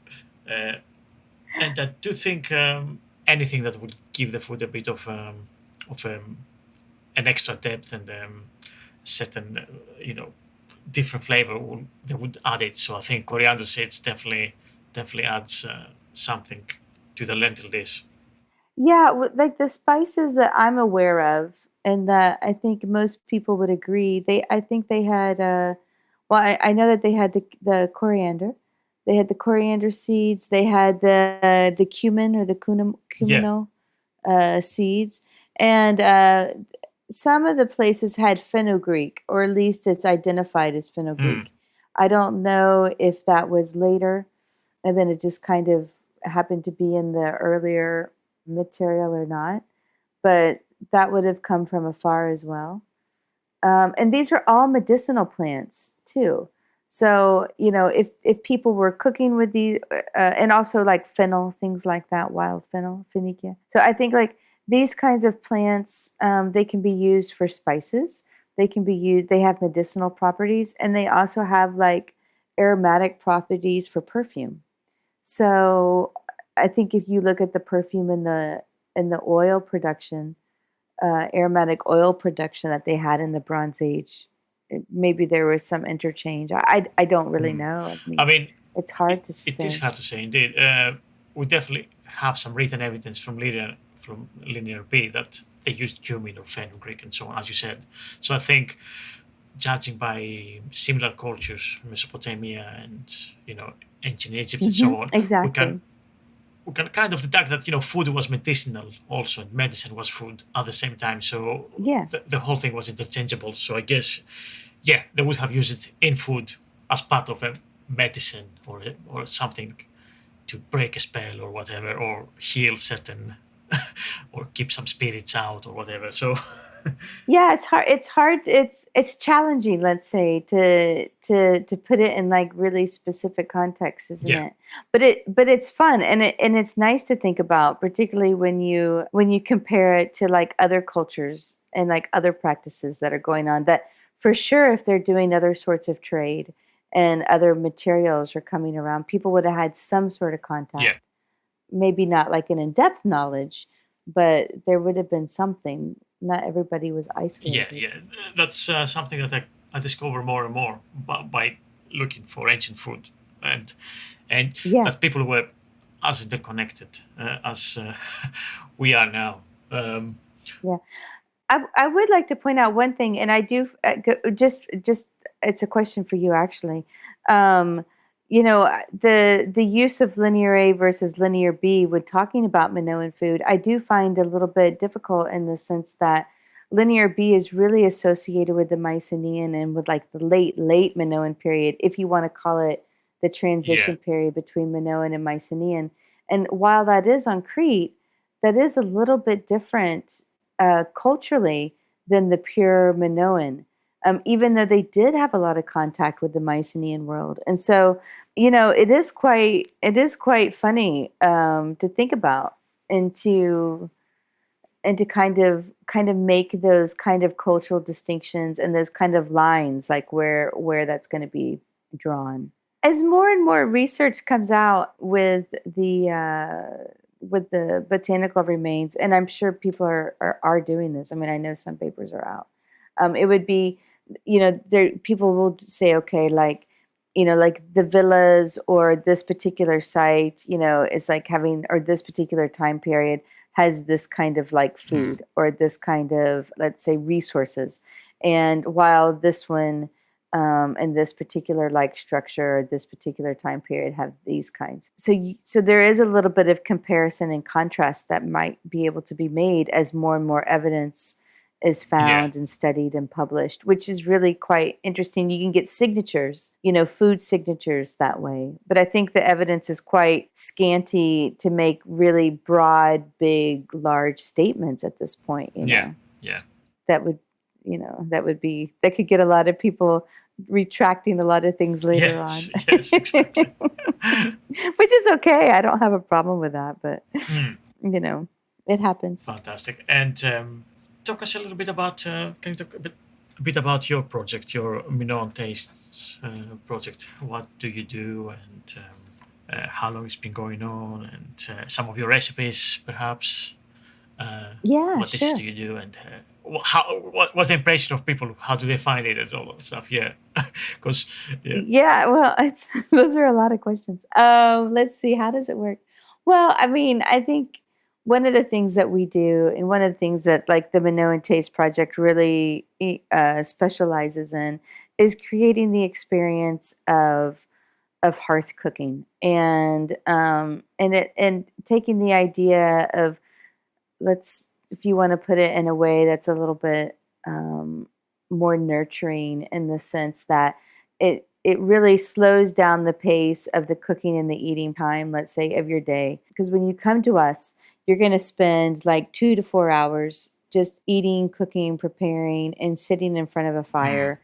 And I do think anything that would give the food a bit of an extra depth and certain different flavor they would add it. So I think coriander seeds definitely adds something to the lentil dish. Yeah, like the spices that I'm aware of, and that I think most people would agree. I think they had. I know that they had the coriander. They had the coriander seeds. They had the cumin or the cumino seeds, and some of the places had fenugreek, or at least it's identified as fenugreek. I don't know if that was later, and then it just kind of happened to be in the earlier material or not, but that would have come from afar as well. And these are all medicinal plants too. So, if people were cooking with these, and also like fennel, things like that, wild fennel, fenicia. So I think like these kinds of plants, they can be used for spices, They can be used. They have medicinal properties, and they also have like aromatic properties for perfume. So I think if you look at the perfume in the oil production, aromatic oil production that they had in the Bronze Age, maybe there was some interchange. I don't really know. I I mean, mean, it's hard to it is say. hard to say indeed. We definitely have some written evidence from linear B that they used cumin or fenugreek and so on, as you said. So I think, judging by similar cultures, Mesopotamia and ancient Egypt and so on, we Exactly. can we can kind of deduct that food was medicinal also, and medicine was food at the same time. So Yeah. the whole thing was interchangeable. So I guess, yeah, they would have used it in food as part of a medicine or something to break a spell or whatever, or heal certain, or keep some spirits out or whatever. So Yeah, it's hard. It's hard. It's challenging, let's say, to put it in like really specific context, isn't yeah, it? But it's fun, and it's nice to think about, particularly when you compare it to like other cultures and like other practices that are going on. That for sure, if they're doing other sorts of trade and other materials are coming around, people would have had some sort of yeah, contact. Maybe not like an in-depth knowledge, but there would have been something. Not everybody was yeah, isolated. yeah. That's something that I discover more and more by looking for ancient food, and Yeah, that people were as interconnected as we are now. yeah. I would like to point out one thing, and I do just it's a question for you actually. Um, the use of linear A versus linear B when talking about Minoan food, I do find a little bit difficult in the sense that linear B is really associated with the Mycenaean and with like the late Minoan period, if you want to call it the Yeah, transition period between Minoan and Mycenaean. And while that is on Crete, that is a little bit different culturally than the pure Minoan, even though they did have a lot of contact with the Mycenaean world. And so, it is quite funny to think about and to kind of make those kind of cultural distinctions and those kind of lines, like where that's going to be drawn. As more and more research comes out with the botanical remains, and I'm sure people are doing this. I mean, I know some papers are out. It would be, there people will say, okay, like, like the villas or this particular site, is like having, or this particular time period has this kind of like food or this kind of, let's say, resources. And while this one and this particular like structure, this particular time period have these kinds. So there is a little bit of comparison and contrast that might be able to be made as more and more evidence is yeah, found and studied and published, which is really quite interesting. You can get signatures, food signatures that way. But I think the evidence is quite scanty to make really broad, big, large statements at this point, yeah, yeah. that would, that could get a lot of people retracting a lot of things later on. Yes, yes, exactly. Which is okay. I don't have a problem with that, but it happens. Fantastic. And talk us a little bit about. Can you talk a bit about your project, your Minoan Tastes project? What do you do, and how long it's been going on, and some of your recipes, perhaps? Yeah, What dishes sure. do you do, and what's the impression of people? How do they find it, and all that stuff? Yeah, because yeah, Yeah, well, it's those are a lot of questions. Let's see, how does it work? Well, I mean, I think one of the things that we do, and one of the things that like the Minoan Taste Project really specializes in, is creating the experience of hearth cooking, and taking the idea of, let's, if you want to put it in a way that's a little bit more nurturing, in the sense that it really slows down the pace of the cooking and the eating time, let's say, of your day. Because when you come to us, you're going to spend like 2 to 4 hours just eating, cooking, preparing, and sitting in front of a fire,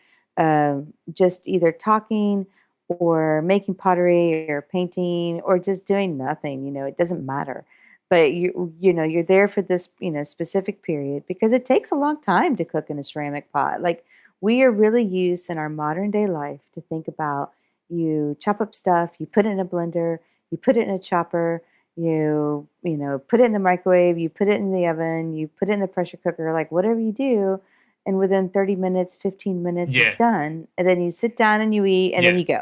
just either talking or making pottery or painting or just doing nothing. It doesn't matter, but you're there for this specific period, because it takes a long time to cook in a ceramic pot. Like, we are really used in our modern day life to think about you chop up stuff, you put it in a blender, you put it in a chopper, you know, put it in the microwave, you put it in the oven, you put it in the pressure cooker, like whatever you do, and within 30 minutes, 15 minutes is Yeah. done. And then you sit down and you eat, and then Yeah. you go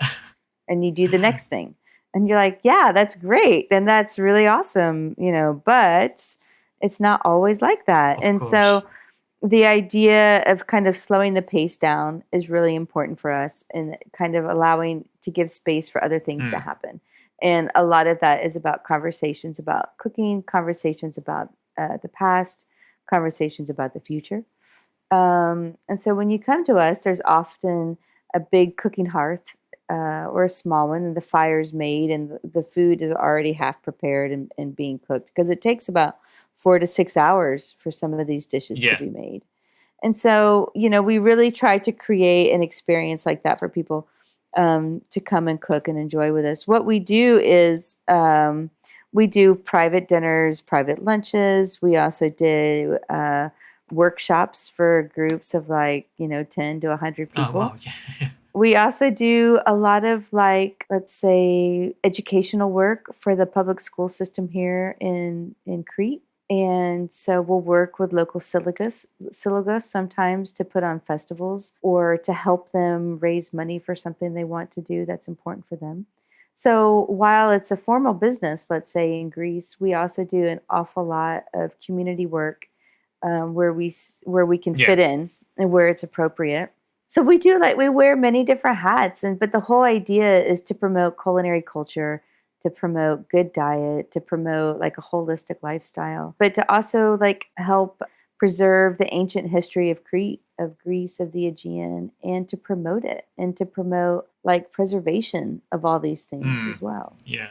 and you do the next thing. And you're like, yeah, that's great. And that's really awesome, you know, but it's not always like that. Of And course. so the idea of kind of slowing the pace down is really important for us, and kind of allowing to give space for other things to happen. And a lot of that is about conversations about cooking, conversations about the past, conversations about the future. And so when you come to us, there's often a big cooking hearth or a small one, and the fire's made, and the food is already half prepared and being cooked, because it takes about 4 to 6 hours for some of these dishes to Yeah. be made. And so, you know, we really try to create an experience like that for people to come and cook and enjoy with us. What we do is we do private dinners, private lunches. We also do workshops for groups of like, you know, 10 to 100 Oh, people. wow. Yeah. We also do a lot of like, let's say, educational work for the public school system here in Crete. And so we'll work with local syllabus sometimes to put on festivals or to help them raise money for something they want to do that's important for them. So while it's a formal business, let's say in Greece, we also do an awful lot of community work where we can Yeah. fit in and where it's appropriate. So we do, like, we wear many different hats, but the whole idea is to promote culinary culture, to promote good diet, to promote like a holistic lifestyle, but to also like help preserve the ancient history of Crete, of Greece, of the Aegean, and to promote it, and to promote like preservation of all these things as well. Yeah.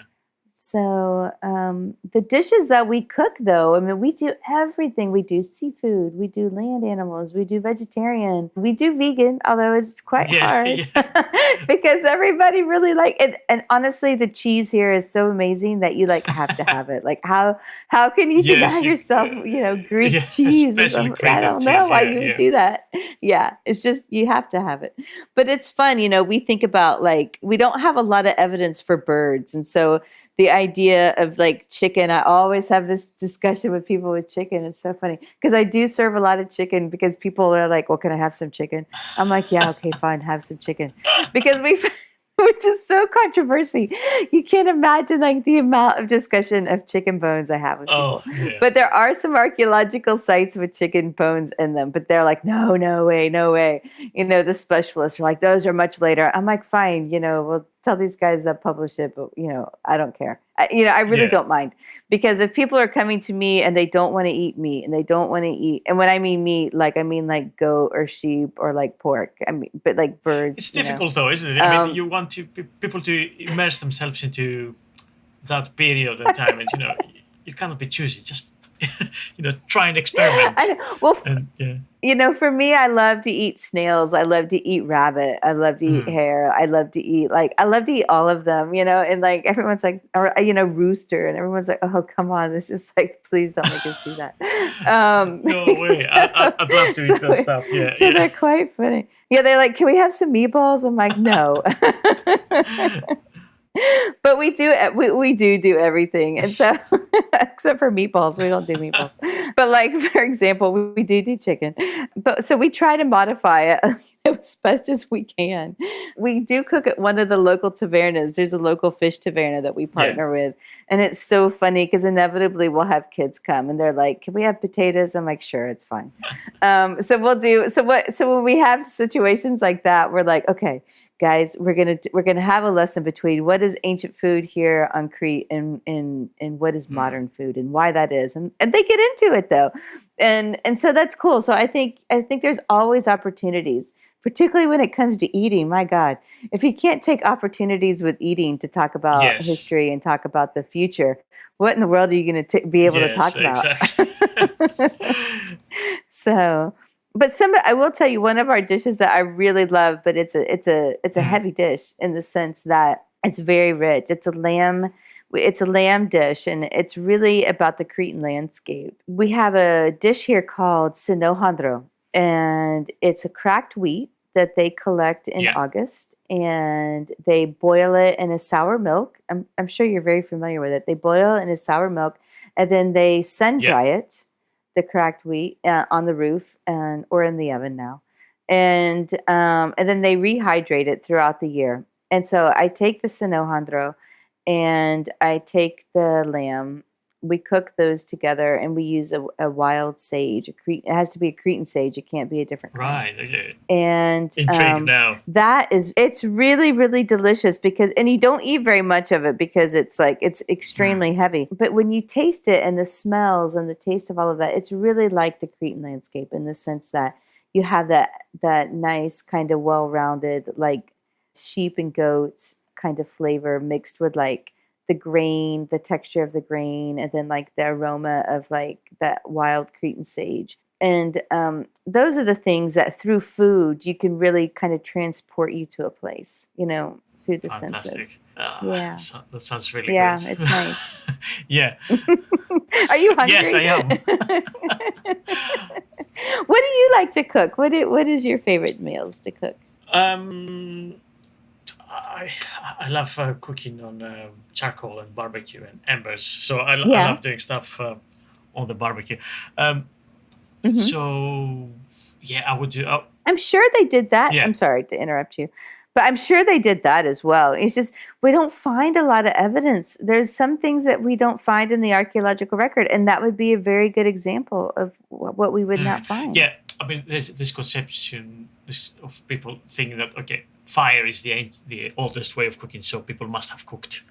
So the dishes that we cook, though, I mean, we do everything. We do seafood, we do land animals, we do vegetarian, we do vegan, although it's quite Yeah, hard yeah. because everybody really like it. And honestly, the cheese here is so amazing that you like have to have it. Like how can you Yes, deny yourself, you know, Greek yeah, cheese? Or especially something? I grated don't know cheese, why yeah, you would yeah. do that. Yeah, it's just you have to have it. But it's fun, you know. We think about like we don't have a lot of evidence for birds, and so the idea of like chicken, I always have this discussion with people with chicken. It's so funny because I do serve a lot of chicken because people are like, well, can I have some chicken? I'm like, yeah, okay, fine, have some chicken. Because which is so controversial. You can't imagine like the amount of discussion of chicken bones I have with people. Oh, yeah. But there are some archaeological sites with chicken bones in them, but they're like, no way, no way. You know, the specialists are like, those are much later. I'm like, fine, you know, we'll tell these guys that publish it, but you know, I don't care. I really Yeah. don't mind, because if people are coming to me and they don't want to eat meat, and they don't want to eat, and when I mean meat, like I mean like goat or sheep or like pork. I mean, but like birds. It's you know. difficult though, isn't it? I mean, you want people to immerse themselves into that period of time, and you know, you cannot be choosy. Just try and experiment. I know. Well, And yeah, you know, for me, I love to eat snails. I love to eat rabbit. I love to eat hare. I love to eat all of them, you know, and like everyone's like, or, you know, rooster, and everyone's like, oh, come on. It's just like, please don't make us do that. no way. I'd love to eat that stuff. Yeah, So yeah. they're quite funny. Yeah, they're like, can we have some meatballs? I'm like, no. But we do everything, and so except for meatballs, we don't do meatballs. But like, for example, we do chicken, but so we try to modify it as best as we can. We do cook at one of the local tavernas. There's a local fish taverna that we partner with, and it's so funny because inevitably we'll have kids come and they're like, can we have potatoes? I'm like, sure, it's fine. So when we have situations like that, we're like, okay, guys, we're gonna have a lesson between what is ancient food here on Crete and what is modern food, and why that is, and they get into it though, and so that's cool. So I think there's always opportunities, particularly when it comes to eating. My God, if you can't take opportunities with eating to talk about history and talk about the future, what in the world are you going to be able to talk about? Exactly. So. But I will tell you, one of our dishes that I really love, but it's a heavy dish in the sense that it's very rich. It's a lamb dish, and it's really about the Cretan landscape. We have a dish here called sinohandro, and it's a cracked wheat. that they collect in August, and they boil it in a sour milk. I'm sure you're very familiar with it. They boil it in a sour milk, and then they sun dry it, the cracked wheat, on the roof or in the oven now, and then they rehydrate it throughout the year. And so I take the sinojandro, and I take the lamb. We cook those together, and we use a wild sage. It has to be a Cretan sage. It can't be a different kind. Right. Okay. And Intrigued now. it's really, really delicious and you don't eat very much of it because it's extremely heavy. But when you taste it and the smells and the taste of all of that, it's really like the Cretan landscape in the sense that you have that nice kind of well-rounded, like sheep and goats kind of flavor mixed with like the grain, the texture of the grain, and then like the aroma of like that wild Cretan sage. And those are the things that through food you can really kind of transport you to a place, through the senses. Yeah, that sounds really good. Yeah, it's nice. Yeah. Are you hungry? Yes, I am. What do you like to cook? What is your favorite meals to cook? I love cooking on charcoal and barbecue and embers. So I love doing stuff on the barbecue. So, I would do... I'm sure they did that. Yeah. I'm sorry to interrupt you. But I'm sure they did that as well. It's just we don't find a lot of evidence. There's some things that we don't find in the archaeological record, and that would be a very good example of what we would not find. Yeah, I mean, there's this conception of people thinking that, okay, fire is the oldest way of cooking, so people must have cooked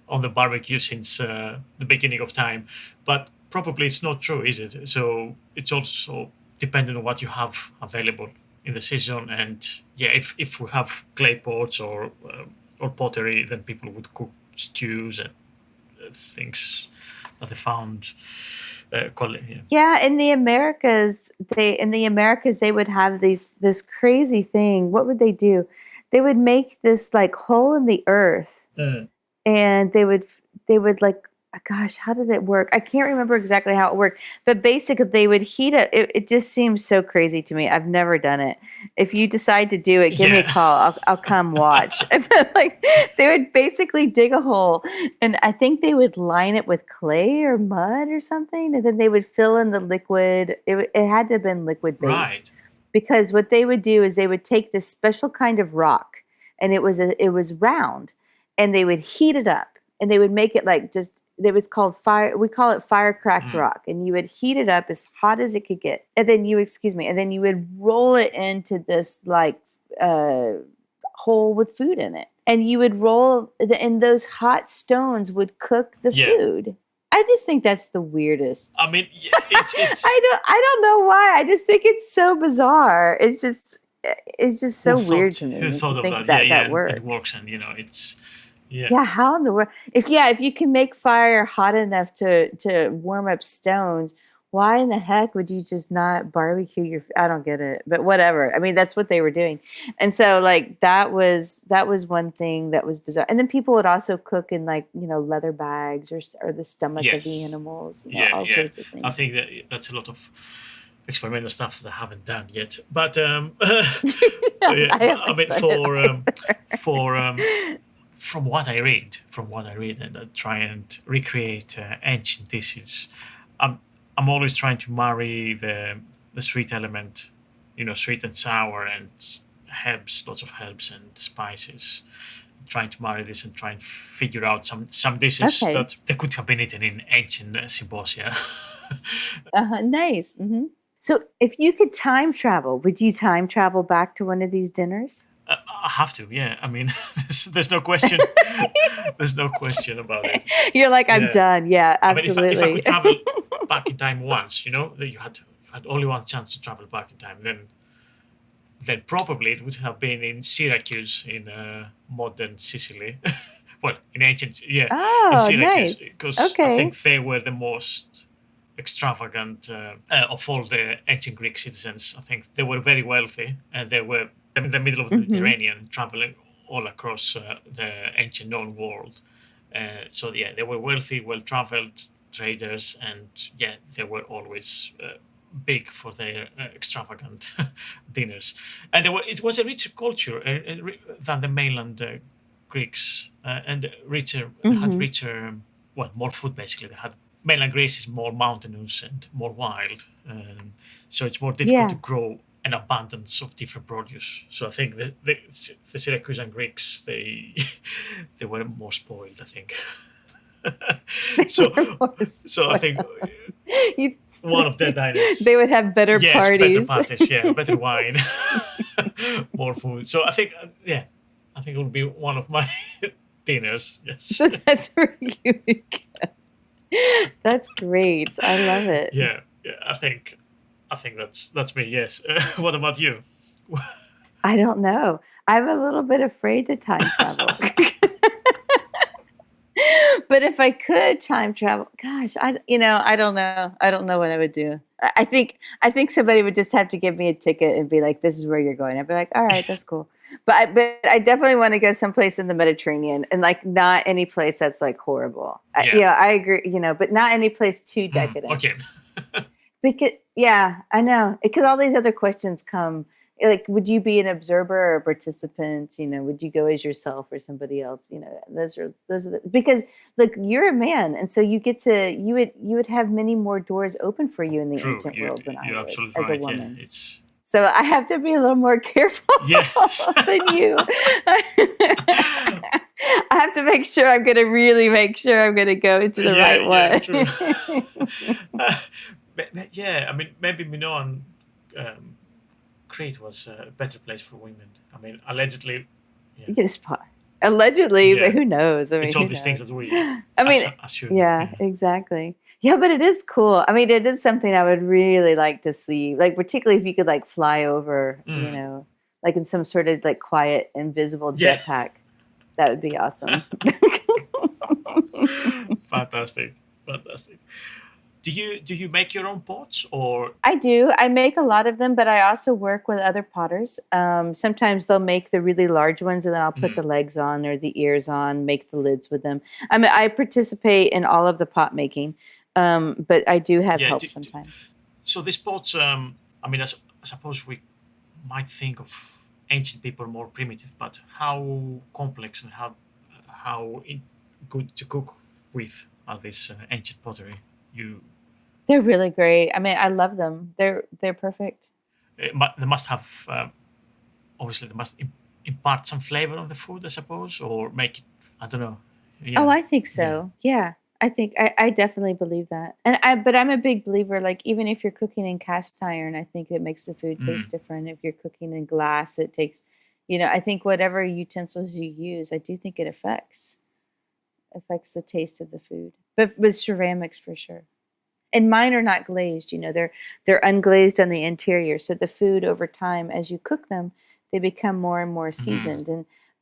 on the barbecue since the beginning of time. But probably it's not true, is it? So it's also dependent on what you have available in the season. And if we have clay pots or pottery, then people would cook stews and things that they found. In the Americas, they would have this crazy thing. What would they do? They would make this like hole in the earth, and they would like, gosh, how did it work? I can't remember exactly how it worked, but basically they would heat it. It just seems so crazy to me. I've never done it. If you decide to do it, give me a call. I'll come watch. Like they would basically dig a hole, and I think they would line it with clay or mud or something, and then they would fill in the liquid. It had to have been liquid based, right? Because what they would do is they would take this special kind of rock, and it was round, and they would heat it up, and they would make it like just. It was called fire. We call it fire cracked rock, and you would heat it up as hot as it could get, and then you would roll it into this like hole with food in it, and you would roll, and those hot stones would cook the food. I just think that's the weirdest. I mean, it's I don't know why. I just think it's so bizarre. It's just so weird to me. Who thought of that? That works. It works, and it's. Yeah, how in the world? If you can make fire hot enough to warm up stones, why in the heck would you just not barbecue your? I don't get it, but whatever. I mean, that's what they were doing, and so like that was one thing that was bizarre. And then people would also cook in like leather bags or the stomach of the animals, all sorts of things. I think that's a lot of experimental stuff that I haven't done yet, but I mean From what I read, and I try and recreate ancient dishes, I'm always trying to marry the sweet element, sweet and sour and herbs, lots of herbs and spices. Trying to marry this and try and figure out some dishes that they could have been eaten in ancient symposia. Nice. Mm-hmm. So, if you could time travel, would you time travel back to one of these dinners? I have to, yeah. I mean, there's no question. There's no question about it. You're like, I'm done. Yeah, absolutely. I mean, if I could travel back in time once, that you had only one chance to travel back in time, then probably it would have been in Syracuse in modern Sicily. Well, in ancient, in Syracuse, nice. Because I think they were the most extravagant of all the ancient Greek citizens. I think they were very wealthy, and they were in the middle of the Mediterranean, traveling all across the ancient known world. So they were wealthy, well-traveled traders, and they were always big for their extravagant dinners, and it was a richer culture than the mainland Greeks, and richer. They had richer, well, more food basically. They had mainland Greece is more mountainous and more wild, so it's more difficult to grow an abundance of different produce. So I think the Syracusan Greeks they were more spoiled. I think. so I think one of their diners. They would have better parties. Better parties, better wine, more food. So I think, I think it would be one of my dinners. Yes. So that's really good. That's great. I love it. Yeah. I think that's me. Yes. What about you? I don't know. I'm a little bit afraid to time travel. But if I could time travel, gosh, I don't know. I don't know what I would do. I think somebody would just have to give me a ticket and be like, "This is where you're going." I'd be like, "All right, that's cool." But I definitely want to go someplace in the Mediterranean, and like not any place that's like horrible. I agree. But not any place too decadent. Okay. Because I know, because all these other questions come. Like, would you be an observer or a participant? Would you go as yourself or somebody else? Those are because look, you're a man, and so you would have many more doors open for you in the ancient world than I would as a woman. Yeah, so I have to be a little more careful than you. I have to make sure I'm going to really make sure I'm going to go into the right one. I mean, maybe Minoan. Crete was a better place for women. I mean, allegedly. Allegedly, but who knows? I mean, it's all these things that we assume. Yeah, exactly. Yeah, but it is cool. I mean, it is something I would really like to see. Like, particularly if you could like fly over, like in some sort of like quiet, invisible jetpack. That would be awesome. Fantastic. Do you make your own pots or? I do. I make a lot of them, but I also work with other potters. Sometimes they'll make the really large ones, and then I'll put the legs on or the ears on, make the lids with them. I mean, I participate in all of the pot making, but I do have help sometimes. So these pots, I mean, I suppose we might think of ancient people more primitive, but how complex and how good to cook with are these ancient pottery? They're really great. I mean, I love them. They're perfect. But they must have, obviously, they must impart some flavor on the food, I suppose, or make it. I don't know. Yeah. Oh, I think so. Yeah, I think I definitely believe that. But I'm a big believer. Like, even if you're cooking in cast iron, I think it makes the food taste different. If you're cooking in glass, it takes. I think whatever utensils you use, I do think it affects the taste of the food. But with ceramics, for sure. And mine are not glazed, they're unglazed on the interior. So the food over time, as you cook them, they become more and more seasoned.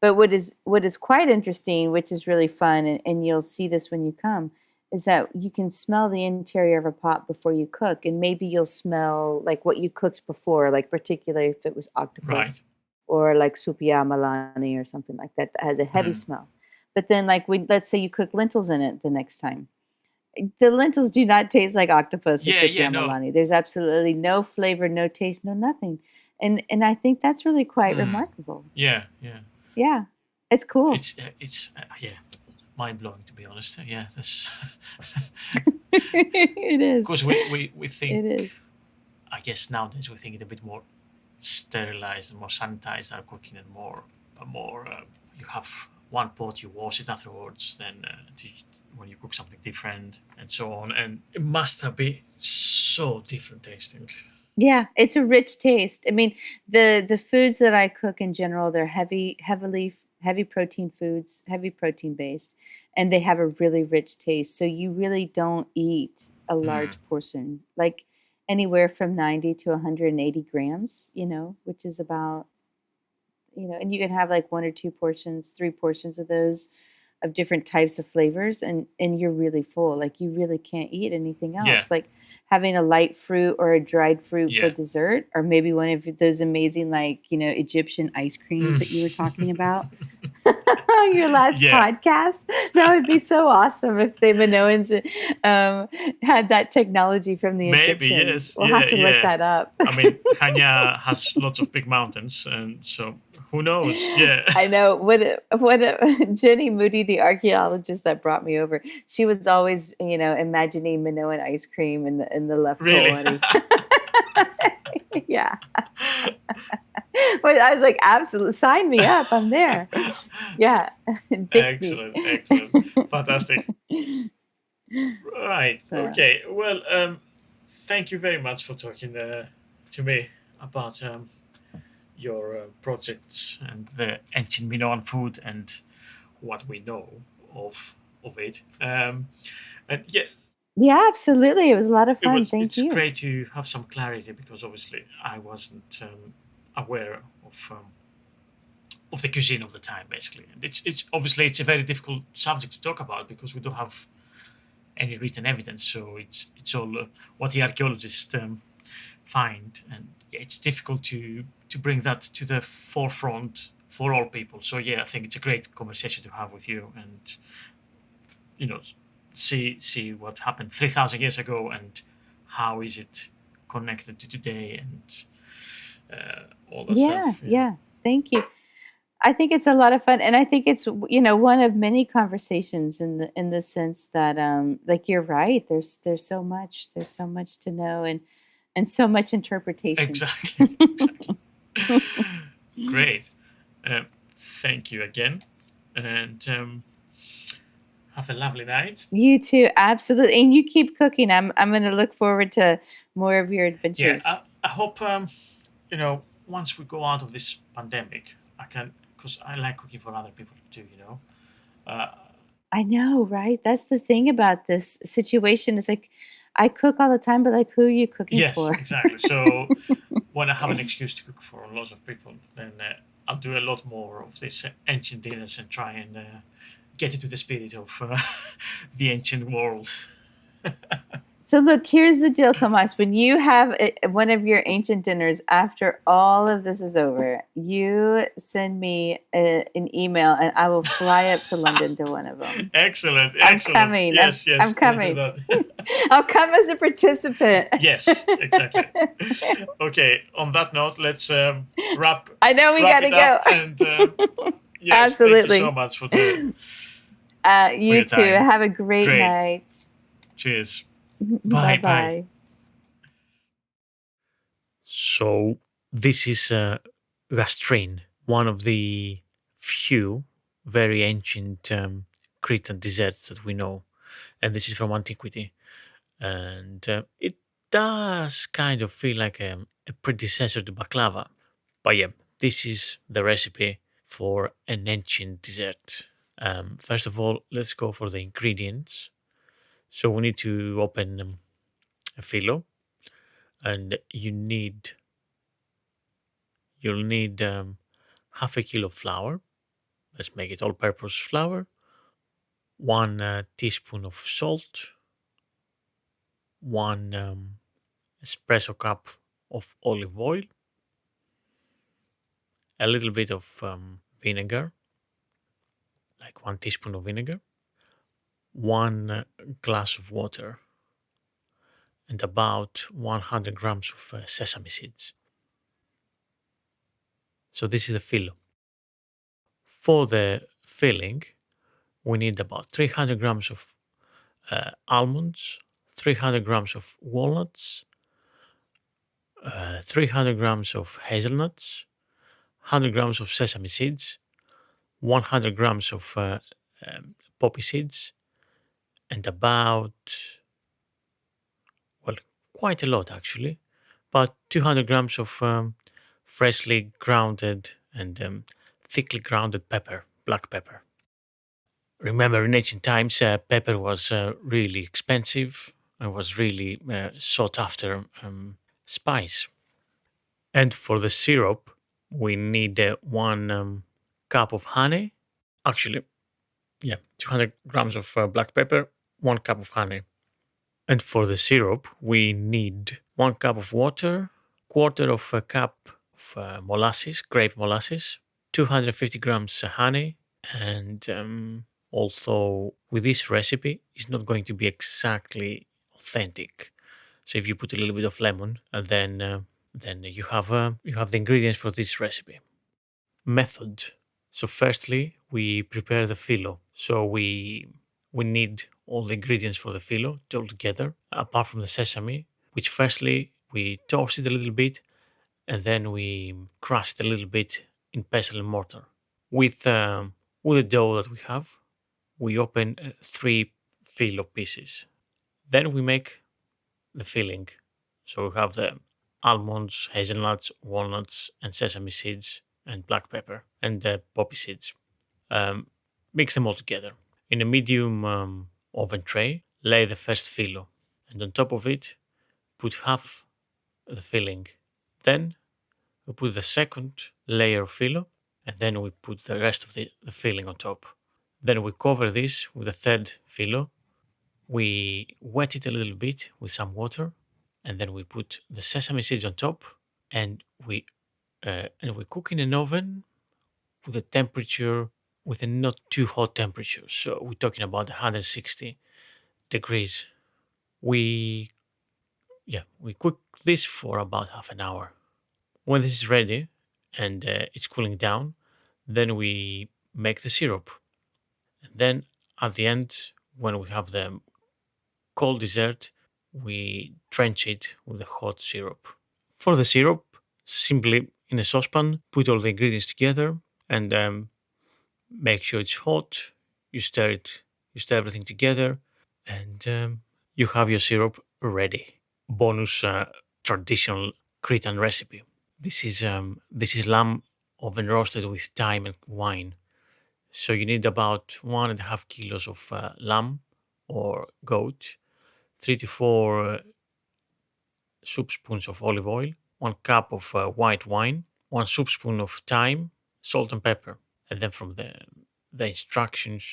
But what is quite interesting, which is really fun, and you'll see this when you come, is that you can smell the interior of a pot before you cook. And maybe you'll smell like what you cooked before, like particularly if it was octopus or like supia malani or something like that has a heavy smell. But then like let's say you cook lentils in it the next time. The lentils do not taste like octopus or supia malani. There's absolutely no flavor, no taste, no nothing. And I think that's really quite remarkable. Yeah. It's cool. It's mind blowing, to be honest. Yeah, that's. It is. Because we think. It is. I guess nowadays we think it a bit more sterilized and more sanitized our cooking, and more. You have one pot, you wash it afterwards, then when you cook something different, and so on, and it must have been so different tasting. Yeah, it's a rich taste. I mean, the foods that I cook in general, they're heavy protein foods, heavy protein based, and they have a really rich taste. So you really don't eat a large portion, like anywhere from 90 to 180 grams, which is about, and you can have like 1 or 2 portions, 3 portions of those of different types of flavors, and you're really full. Like, you really can't eat anything else. Yeah. Like having a light fruit or a dried fruit for dessert, or maybe one of those amazing, like, Egyptian ice creams that you were talking about. on your last Yeah. podcast? That would be so awesome if the Minoans had that technology from the Maybe, Egyptians. yes. We'll Yeah, have to look that up. I mean, Hanya has lots of big mountains, and so who knows? Yeah. I know Jenny Moody, the archaeologist that brought me over, she was always, imagining Minoan ice cream in the left Really? Polari. Yeah. But I was like, absolutely, sign me up. I'm there. Yeah. Excellent. Fantastic. Right. So, Okay. Well, thank you very much for talking to me about your projects and the ancient Minoan food and what we know of it. And yeah, yeah, absolutely. It was a lot of fun. Thank it's you. great to have some clarity, because obviously I wasn't aware of the cuisine of the time, basically. And it's obviously it's a very difficult subject to talk about, because we don't have any written evidence. So it's all what the archaeologists find, and yeah, it's difficult to bring that to the forefront for all people. So yeah, I think it's a great conversation to have with you, and see what happened 3,000 years ago, and how is it connected to today, and all that stuff. Yeah. Thank you. I think it's a lot of fun, and I think it's one of many conversations in the sense that like you're right. There's so much to know, and so much interpretation. Exactly. Great. Thank you again, and have a lovely night. You too, absolutely, and you keep cooking. I'm going to look forward to more of your adventures. Yeah, I hope once we go out of this pandemic, I can, because I like cooking for other people too. I know, right? That's the thing about this situation. Is like, I cook all the time, but like, who are you cooking for? Yes, exactly. So when I have an excuse to cook for lots of people, then I'll do a lot more of these ancient dinners and try and get into the spirit of the ancient world. So look, here's the deal, Tomas. When you have one of your ancient dinners, after all of this is over, you send me an email, and I will fly up to London to one of them. Excellent. I'm coming. Yes, I'm coming. we'll do I'll come as a participant. Yes, exactly. Okay, on that note, let's wrap. I know we gotta go. And yes, absolutely. Thank you so much for the. You too. Time. Have a great night. Cheers. Bye. So this is gastrin, one of the few very ancient Cretan desserts that we know, and this is from antiquity, and it does kind of feel like a predecessor to baklava. But yeah, this is the recipe for an ancient dessert. First of all, let's go for the ingredients. So we need to open a phyllo, and you'll need half a kilo flour. Let's make it all-purpose flour. 1 teaspoon of salt. 1 espresso cup of olive oil. A little bit of vinegar, like 1 teaspoon of vinegar. 1 glass of water, and about 100 grams of sesame seeds. So this is the phyllo. For the filling, we need about 300 grams of almonds, 300 grams of walnuts, 300 grams of hazelnuts, 100 grams of sesame seeds, 100 grams of poppy seeds, and about, well, quite a lot actually, about 200 grams of freshly grounded and thickly grounded pepper, black pepper. Remember, in ancient times, pepper was really expensive and was really sought after spice. And for the syrup, we need 1 cup of honey. Actually, 200 grams of black pepper, 1 cup of honey. And for the syrup, we need 1 cup of water, quarter of a cup of molasses, grape molasses, 250 grams honey, And although with this recipe, it's not going to be exactly authentic. So if you put a little bit of lemon, and then you have the ingredients for this recipe. Method. So firstly, we prepare the filo. So we need all the ingredients for the filo all together, apart from the sesame, which firstly we toast it a little bit, and then we crush it a little bit in pestle and mortar. With the dough that we have, we open 3 filo pieces. Then we make the filling. So we have the almonds, hazelnuts, walnuts, and sesame seeds, and black pepper, and poppy seeds. Mix them all together. In a medium oven tray, lay the first filo, and on top of it, put half the filling. Then we put the second layer of filo, and then we put the rest of the filling on top. Then we cover this with a third filo. We wet it a little bit with some water, and then we put the sesame seeds on top, and we cook in an oven with a temperature, with a not too hot temperature. So we're talking about 160 degrees. We cook this for about half an hour. When this is ready and it's cooling down, then we make the syrup. And then at the end, when we have the cold dessert, we drench it with the hot syrup. For the syrup, simply in a saucepan, put all the ingredients together and make sure it's hot. You stir everything together, and you have your syrup ready. Bonus traditional Cretan recipe. This is lamb oven roasted with thyme and wine. So you need about 1.5 kilos of lamb or goat, 3 to 4 soup spoons of olive oil, 1 cup of white wine, 1 soup spoon of thyme, salt and pepper. And then from the instructions,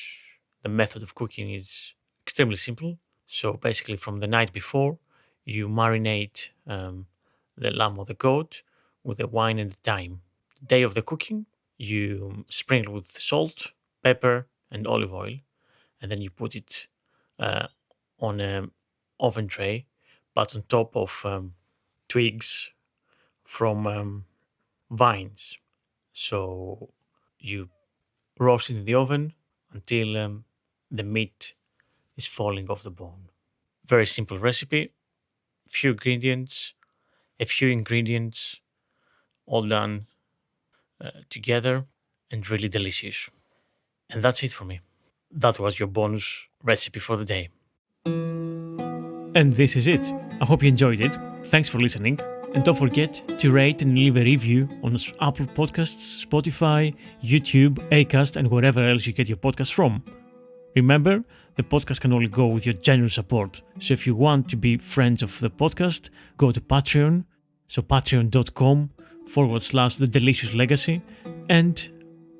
the method of cooking is extremely simple. So basically from the night before, you marinate the lamb or the goat with the wine and the thyme. The day of the cooking, you sprinkle with salt, pepper, and olive oil, and then you put it on an oven tray, but on top of twigs from vines. So you roast it in the oven until the meat is falling off the bone. Very simple recipe, a few ingredients, all done together, and really delicious. And that's it for me. That was your bonus recipe for the day. And this is it. I hope you enjoyed it. Thanks for listening. And don't forget to rate and leave a review on Apple Podcasts, Spotify, YouTube, Acast, and wherever else you get your podcasts from. Remember, the podcast can only go with your generous support. So if you want to be friends of the podcast, go to Patreon. So patreon.com/The Delicious Legacy, and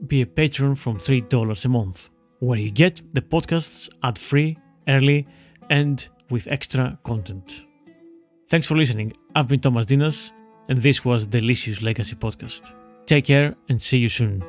be a patron from $3 a month, where you get the podcasts ad-free, early, and with extra content. Thanks for listening. I've been Thomas Dinas, and this was Delicious Legacy Podcast. Take care and see you soon.